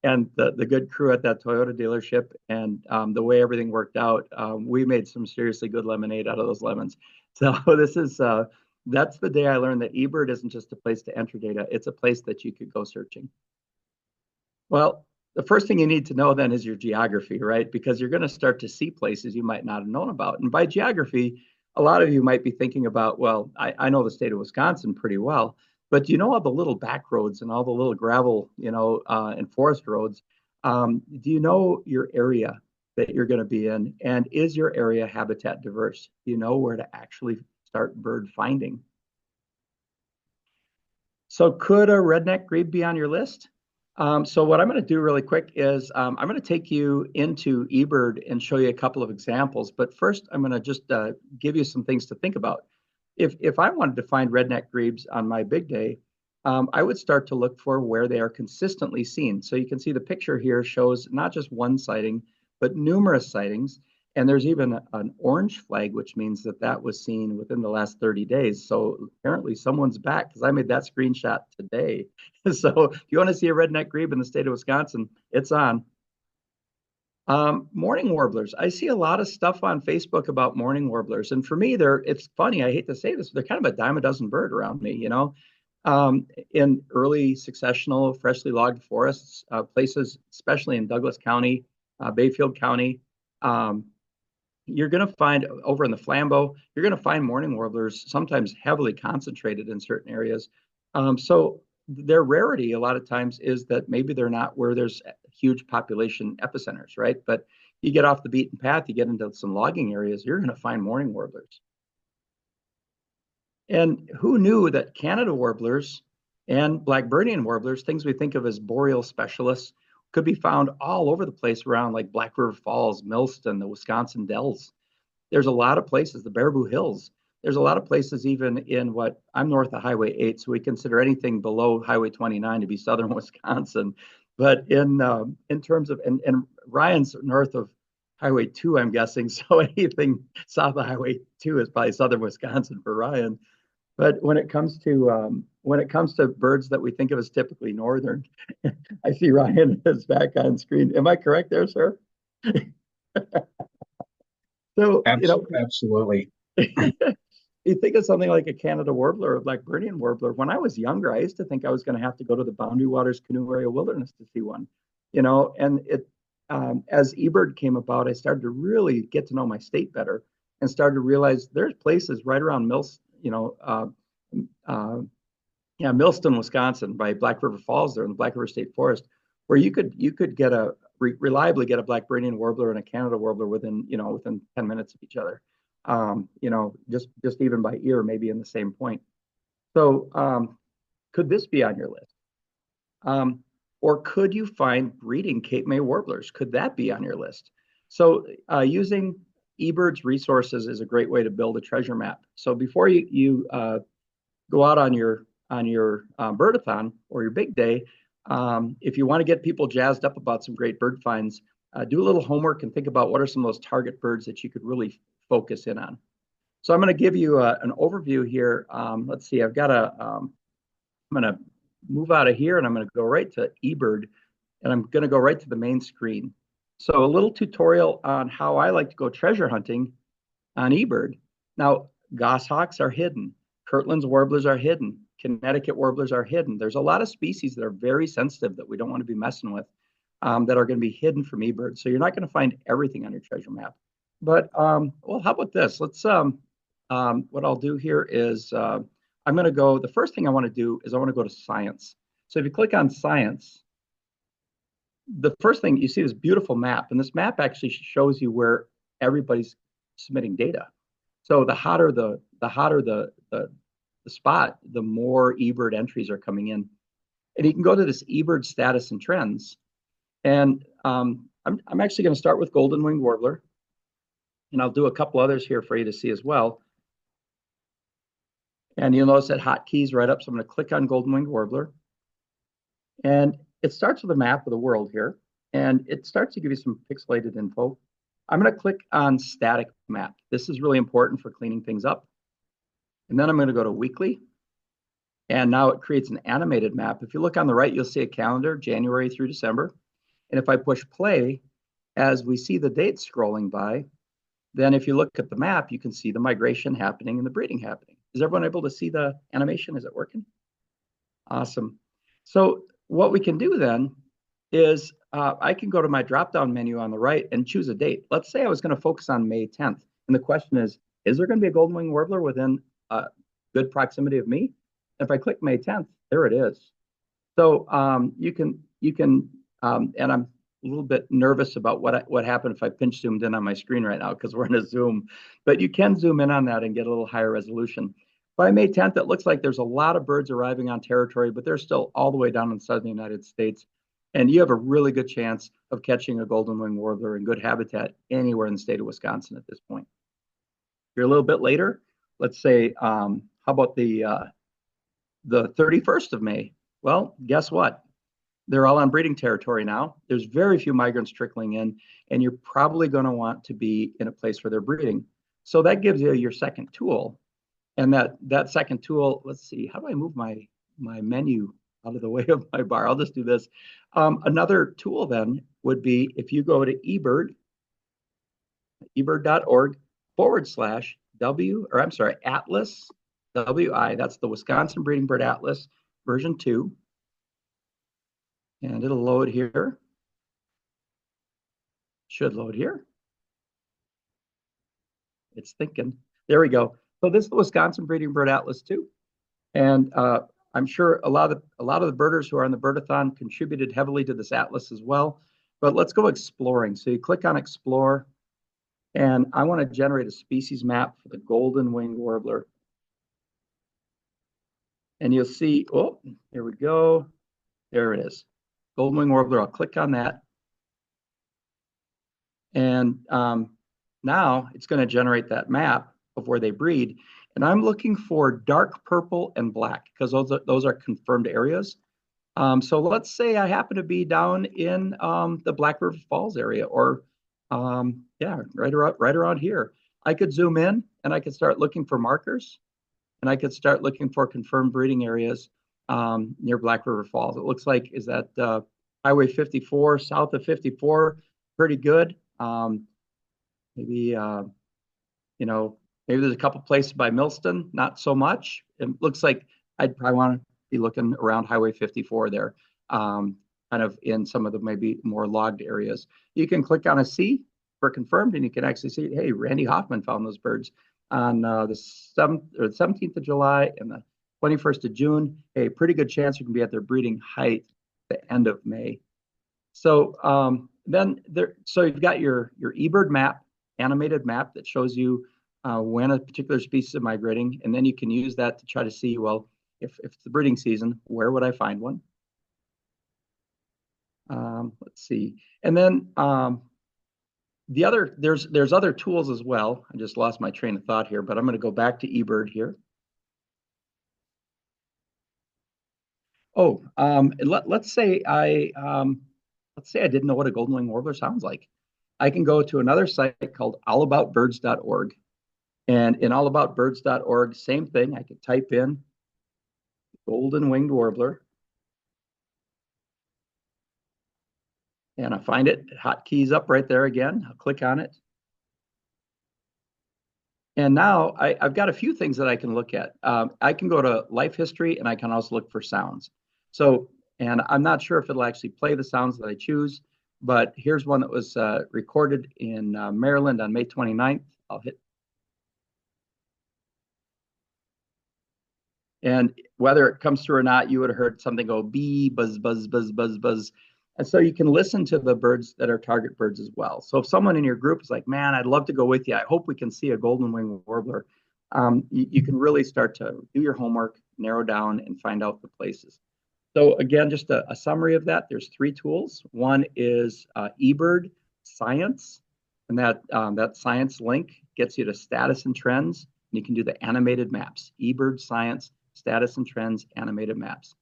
and the good crew at that Toyota dealership and the way everything worked out, we made some seriously good lemonade out of those lemons. So that's the day I learned that eBird isn't just a place to enter data; it's a place that you could go searching. Well, the first thing you need to know then is your geography, right? Because you're going to start to see places you might not have known about. And by geography, a lot of you might be thinking about, well, I know the state of Wisconsin pretty well, but do you know all the little back roads and all the little gravel, and forest roads? Do you know your area that you're going to be in? And is your area habitat diverse? Do you know where to actually start bird finding? So could a redneck grebe be on your list? So what I'm going to do really quick is I'm going to take you into eBird and show you a couple of examples. But first, I'm going to just give you some things to think about. If I wanted to find redneck grebes on my big day, I would start to look for where they are consistently seen. So you can see the picture here shows not just one sighting, but numerous sightings. And there's even an orange flag, which means that was seen within the last 30 days. So apparently someone's back because I made that screenshot today. So if you want to see a redneck grebe in the state of Wisconsin, it's on. Mourning warblers. I see a lot of stuff on Facebook about mourning warblers. And for me, it's funny. I hate to say this, but they're kind of a dime a dozen bird around me, in early successional, freshly logged forests, places, especially in Douglas County, Bayfield County. You're going to find over in the Flambeau, you're going to find mourning warblers sometimes heavily concentrated in certain areas. So their rarity a lot of times is that maybe they're not where there's huge population epicenters, right? But you get off the beaten path, you get into some logging areas, you're going to find mourning warblers. And who knew that Canada warblers and Blackburnian warblers, things we think of as boreal specialists, could be found all over the place around like Black River Falls, Millston, the Wisconsin Dells. There's a lot of places, the Baraboo Hills. There's a lot of places even in what I'm north of Highway 8, so we consider anything below Highway 29 to be southern Wisconsin. But in terms of, and Ryan's north of Highway 2, I'm guessing, so anything south of Highway 2 is probably southern Wisconsin for Ryan. But when it comes to birds that we think of as typically northern, I see Ryan is back on screen. Am I correct there, sir? So Absolutely. You think of something like a Canada warbler or Blackburnian warbler. When I was younger, I used to think I was going to have to go to the Boundary Waters Canoe Area Wilderness to see one. And as eBird came about, I started to really get to know my state better and started to realize there's places right around Millston, Wisconsin, by Black River Falls there in the Black River State Forest, where you could reliably get a Blackburnian warbler and a Canada warbler within 10 minutes of each other. Just even by ear, maybe in the same point. So could this be on your list? Or could you find breeding Cape May warblers? Could that be on your list? So using eBird's resources is a great way to build a treasure map. So before you go out on your birdathon or your big day, if you want to get people jazzed up about some great bird finds, do a little homework and think about what are some of those target birds that you could really focus in on. So I'm going to give you an overview here. Let's see, I'm going to move out of here and I'm going to go right to eBird and I'm going to go right to the main screen. So a little tutorial on how I like to go treasure hunting on eBird. Now, goshawks are hidden. Kirtland's warblers are hidden. Connecticut warblers are hidden. There's a lot of species that are very sensitive that we don't want to be messing with that are going to be hidden from eBird. So you're not going to find everything on your treasure map. But, well, how about this? Let's, what I'll do here is I'm going to go, the first thing I want to do is I want to go to science. So if you click on science, the first thing you see this beautiful map, and this map actually shows you where everybody's submitting data. So the hotter the spot, the more eBird entries are coming in. And you can go to this eBird status and trends. And I'm actually going to start with golden winged warbler. And I'll do a couple others here for you to see as well. And you'll notice that hotkey's right up. So I'm going to click on golden winged warbler. And it starts with a map of the world here. And it starts to give you some pixelated info. I'm going to click on static map. This is really important for cleaning things up. And then I'm going to go to weekly. And now it creates an animated map. If you look on the right, you'll see a calendar, January through December. And if I push play, as we see the dates scrolling by, then if you look at the map, you can see the migration happening and the breeding happening. Is everyone able to see the animation? Is it working? Awesome. So what we can do then is I can go to my drop-down menu on the right and choose a date. Let's say I was going to focus on May 10th. And the question is there going to be a golden winged warbler within good proximity of me? If I click May 10th, there it is. So you can, and I'm a little bit nervous about what happened if I pinch zoomed in on my screen right now because we're in a Zoom, but you can zoom in on that and get a little higher resolution. By May 10th, it looks like there's a lot of birds arriving on territory, but they're still all the way down in southern United States. And you have a really good chance of catching a golden winged warbler in good habitat anywhere in the state of Wisconsin at this point. If you're a little bit later, let's say, how about the 31st of May? Well, guess what? They're all on breeding territory now. There's very few migrants trickling in, and you're probably going to want to be in a place where they're breeding. So that gives you your second tool. And that second tool, let's see, how do I move my menu out of the way of my bar? I'll just do this. Another tool then would be if you go to eBird, ebird.org/Atlas, WI, that's the Wisconsin Breeding Bird Atlas version 2. And it'll load here. Should load here. It's thinking. There we go. So this is the Wisconsin Breeding Bird Atlas 2. And I'm sure a lot of the birders who are on the Birdathon contributed heavily to this atlas as well. But let's go exploring. So you click on Explore, and I want to generate a species map for the golden winged warbler. And you'll see, oh, here we go. There it is. Golden winged warbler. I'll click on that. And now it's going to generate that map of where they breed. And I'm looking for dark purple and black because those are confirmed areas. So let's say I happen to be down in the Black River Falls area, or yeah, right around here. I could zoom in and I could start looking for markers, and I could start looking for confirmed breeding areas near Black River Falls. It looks like is that Highway 54, south of 54, pretty good. Maybe maybe there's a couple places by Millston, not so much. It looks like I'd probably want to be looking around Highway 54 there, kind of in some of the maybe more logged areas. You can click on a C for confirmed, and you can actually see, hey, Randy Hoffman found those birds on the 17th of July and the 21st of June. A pretty good chance you can be at their breeding height at the end of May. So so you've got your eBird map, animated map that shows you when a particular species is migrating, and then you can use that to try to see, well, if it's the breeding season, where would I find one? Let's see. And then there's other tools as well. I just lost my train of thought here, but I'm going to go back to eBird here. Oh, let's say I didn't know what a golden wing warbler sounds like. I can go to another site called allaboutbirds.org. And in allaboutbirds.org, same thing. I could type in golden winged warbler. And I find it, hotkeys up right there again. I'll click on it. And now I've got a few things that I can look at. I can go to life history and I can also look for sounds. So, and I'm not sure if it'll actually play the sounds that I choose, but here's one that was recorded in Maryland on May 29th. I'll hit. And whether it comes through or not, you would have heard something go bee, buzz, buzz, buzz, buzz, buzz. And so you can listen to the birds that are target birds as well. So if someone in your group is like, man, I'd love to go with you. I hope we can see a golden wing warbler. You can really start to do your homework, narrow down, and find out the places. So again, just a summary of that. There's 3 tools. One is eBird Science, and that science link gets you to status and trends. And you can do the animated maps. eBird Science, status and trends, animated maps.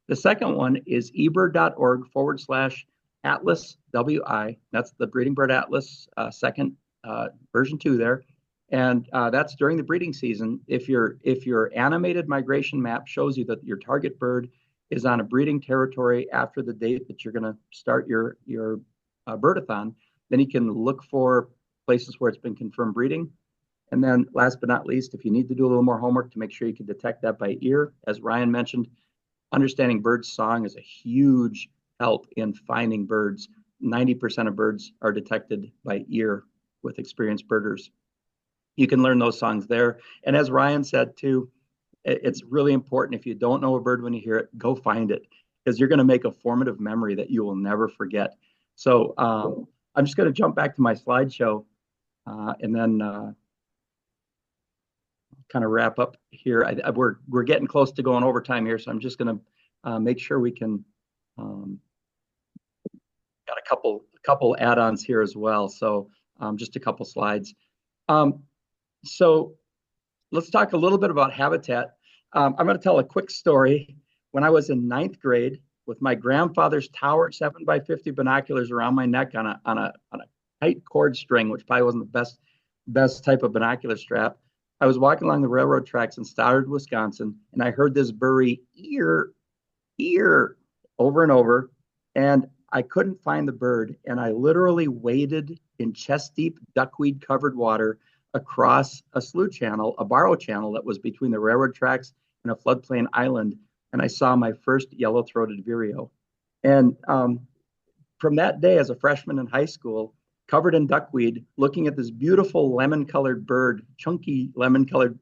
The second one is ebird.org/Atlas WI. That's the Breeding Bird Atlas second version 2 there. And that's during the breeding season. If your animated migration map shows you that your target bird is on a breeding territory after the date that you're going to start your birdathon, then you can look for places where it's been confirmed breeding. And then last but not least, if you need to do a little more homework to make sure you can detect that by ear, as Ryan mentioned, understanding bird song is a huge help in finding birds. 90% of birds are detected by ear with experienced birders. You can learn those songs there. And as Ryan said too, it's really important, if you don't know a bird when you hear it, go find it, because you're going to make a formative memory that you will never forget. So I'm just going to jump back to my slideshow and then kind of wrap up here. We're getting close to going overtime here, so I'm just going to make sure we can got a couple add-ons here as well. So just a couple slides. So let's talk a little bit about habitat. I'm going to tell a quick story. When I was in 9th grade, with my grandfather's Tower 7x50 binoculars around my neck on a tight cord string, which probably wasn't the best type of binocular strap, I was walking along the railroad tracks in Stoddard, Wisconsin, and I heard this bury ear over and over, and I couldn't find the bird, and I literally waded in chest-deep duckweed covered water across a slough channel, a borrow channel that was between the railroad tracks and a floodplain island, and I saw my first yellow-throated vireo. And from that day, as a freshman in high school, covered in duckweed, looking at this beautiful lemon-colored bird, chunky lemon-colored,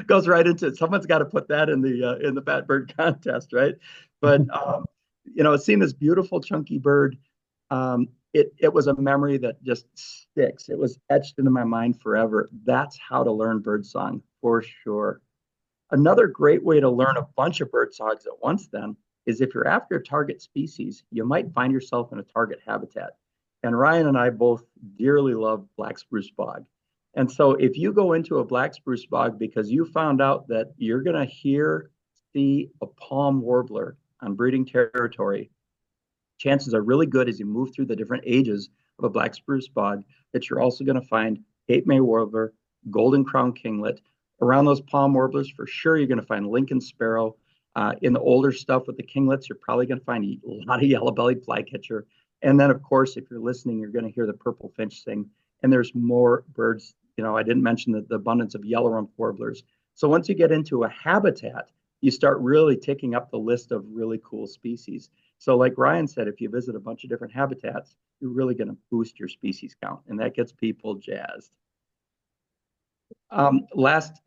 goes right into it. Someone's got to put that in the Fat Bird contest, right? But seeing this beautiful chunky bird, it was a memory that just sticks. It was etched into my mind forever. That's how to learn bird song for sure. Another great way to learn a bunch of bird songs at once then is if you're after a target species, you might find yourself in a target habitat. And Ryan and I both dearly love black spruce bog. And so if you go into a black spruce bog because you found out that you're going to see a palm warbler on breeding territory, chances are really good as you move through the different ages of a black spruce bog that you're also going to find Cape May warbler, golden crown kinglet. Around those palm warblers, for sure, you're going to find Lincoln sparrow. In the older stuff with the kinglets, you're probably going to find a lot of yellow-bellied flycatcher. And then, of course, if you're listening, you're going to hear the purple finch sing. And there's more birds. I didn't mention the abundance of yellow-rumped warblers. So once you get into a habitat, you start really ticking up the list of really cool species. So like Ryan said, if you visit a bunch of different habitats, you're really going to boost your species count, and that gets people jazzed. Last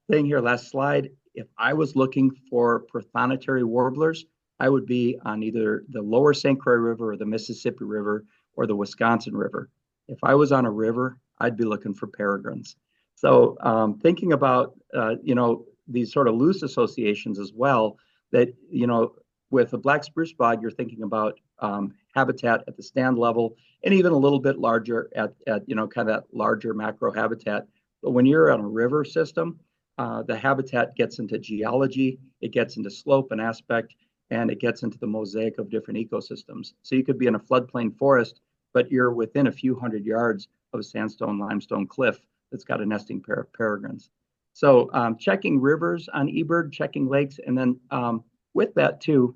thing here, last slide. If I was looking for prothonotary warblers, I would be on either the lower St. Croix River or the Mississippi River or the Wisconsin River. If I was on a river, I'd be looking for peregrines. So thinking about, these sort of loose associations as well that, with a black spruce bog, you're thinking about habitat at the stand level and even a little bit larger at kind of that larger macro habitat. But when you're on a river system, the habitat gets into geology, it gets into slope and aspect, and it gets into the mosaic of different ecosystems. So you could be in a floodplain forest, but you're within a few hundred yards of a sandstone limestone cliff that's got a nesting pair of peregrines. So checking rivers on eBird, checking lakes, and then with that too,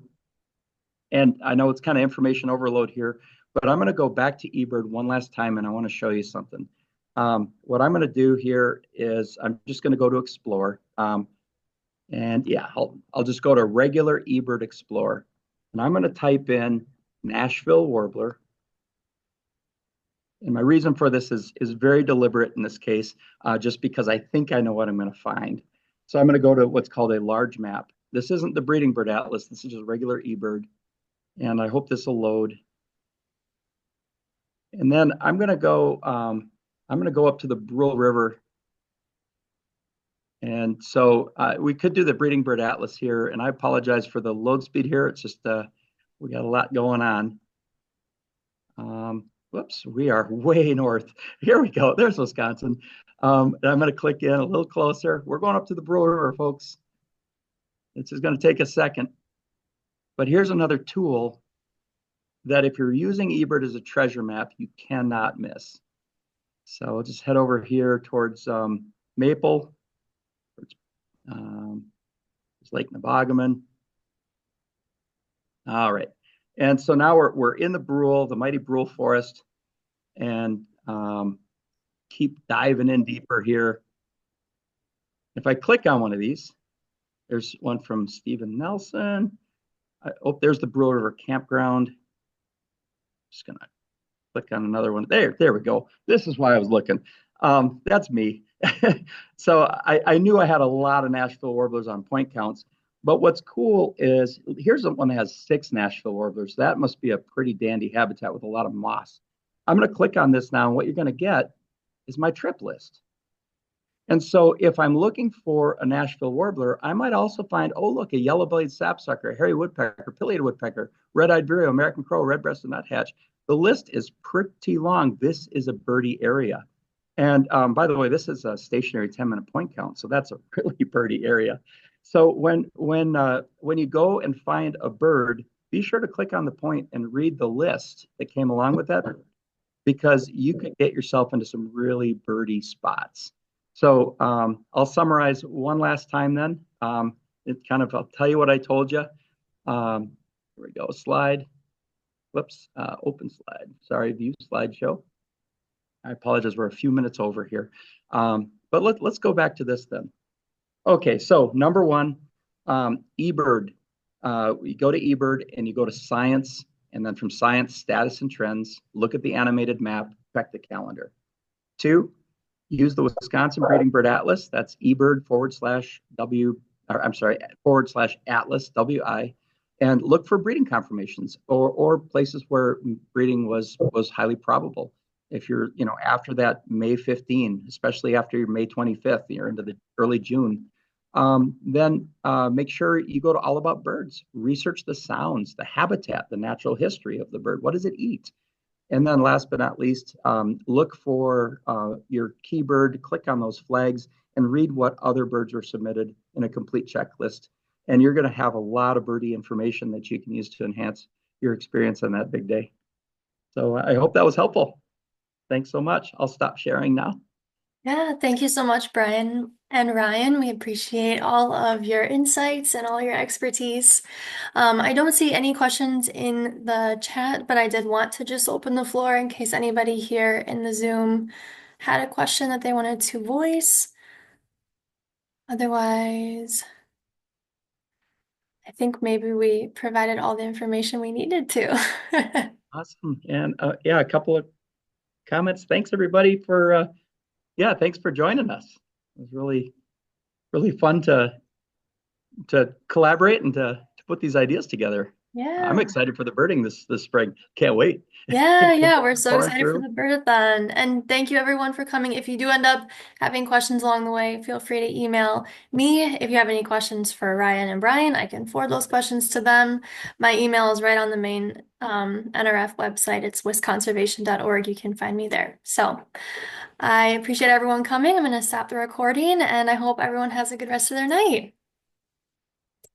and I know it's kind of information overload here, but I'm going to go back to eBird one last time and I want to show you something. What I'm going to do here is I'm just going to go to Explore. And yeah, I'll just go to regular eBird Explorer. And I'm going to type in Nashville warbler. And my reason for this is very deliberate in this case, just because I think I know what I'm going to find. So I'm going to go to what's called a large map. This isn't the breeding bird atlas. This is just regular eBird. And I hope this will load. And then I'm going to go up to the Brule River. And so we could do the breeding bird atlas here. And I apologize for the load speed here. It's just we got a lot going on. Whoops, we are way north. Here we go. There's Wisconsin. And I'm going to click in a little closer. We're going up to the Brule River, folks. This is going to take a second. But here's another tool that if you're using eBird as a treasure map, you cannot miss. So I'll just head over here towards Maple. It's Lake Nebogaman. All right. And so now we're in the Brule, the mighty Brule Forest, and keep diving in deeper here. If I click on one of these, there's one from Stephen Nelson. There's the Brule River Campground. Just gonna click on another one. There we go. This is why I was looking. That's me. So I knew I had a lot of Nashville warblers on point counts. But what's cool is here's the one that has 6 Nashville warblers. That must be a pretty dandy habitat with a lot of moss. I'm going to click on this now, and what you're going to get is my trip list. And so if I'm looking for a Nashville warbler, I might also find, oh, look, a yellow-bellied sapsucker, hairy woodpecker, pileated woodpecker, red-eyed vireo, American crow, red-breasted nuthatch. The list is pretty long. This is a birdie area. And by the way, this is a stationary 10-minute point count, so that's a really birdie area. So when you go and find a bird, be sure to click on the point and read the list that came along with that, because you could get yourself into some really birdie spots. So I'll summarize one last time then. I'll tell you what I told you. Here we go, slide. Whoops, open slide. Sorry, view slideshow. I apologize, we're a few minutes over here. But let's go back to this then. Okay, so number one, eBird. You go to eBird and you go to science, and then from science, status and trends, look at the animated map, check the calendar. 2, use the Wisconsin Breeding Bird Atlas. That's eBird /Atlas, WI, and look for breeding confirmations or places where breeding was highly probable. If you're, after that May 15, especially after your May 25th, you're into the early June, then make sure you go to All About Birds, research the sounds, the habitat, the natural history of the bird. What does it eat? And then last but not least, look for your key bird, click on those flags and read what other birds were submitted in a complete checklist. And you're going to have a lot of birdie information that you can use to enhance your experience on that big day. So I hope that was helpful. Thanks so much. I'll stop sharing now. Yeah, thank you so much, Brian and Ryan. We appreciate all of your insights and all your expertise. I don't see any questions in the chat, but I did want to just open the floor in case anybody here in the Zoom had a question that they wanted to voice. Otherwise, I think maybe we provided all the information we needed to. Awesome. And yeah, a couple of comments. Thanks everybody for thanks for joining us. It was really fun to collaborate and to put these ideas together. I'm Yeah. excited for the birding this spring. Can't wait. Yeah, we're so Pouring excited for through. the Birdathon. And thank you everyone for coming. If you do end up having questions along the way, feel free to email me. If you have any questions for Ryan and Brian, I can forward those questions to them. My email is right on the main NRF website. It's wisconservation.org. You can find me there. So I appreciate everyone coming. I'm going to stop the recording and I hope everyone has a good rest of their night.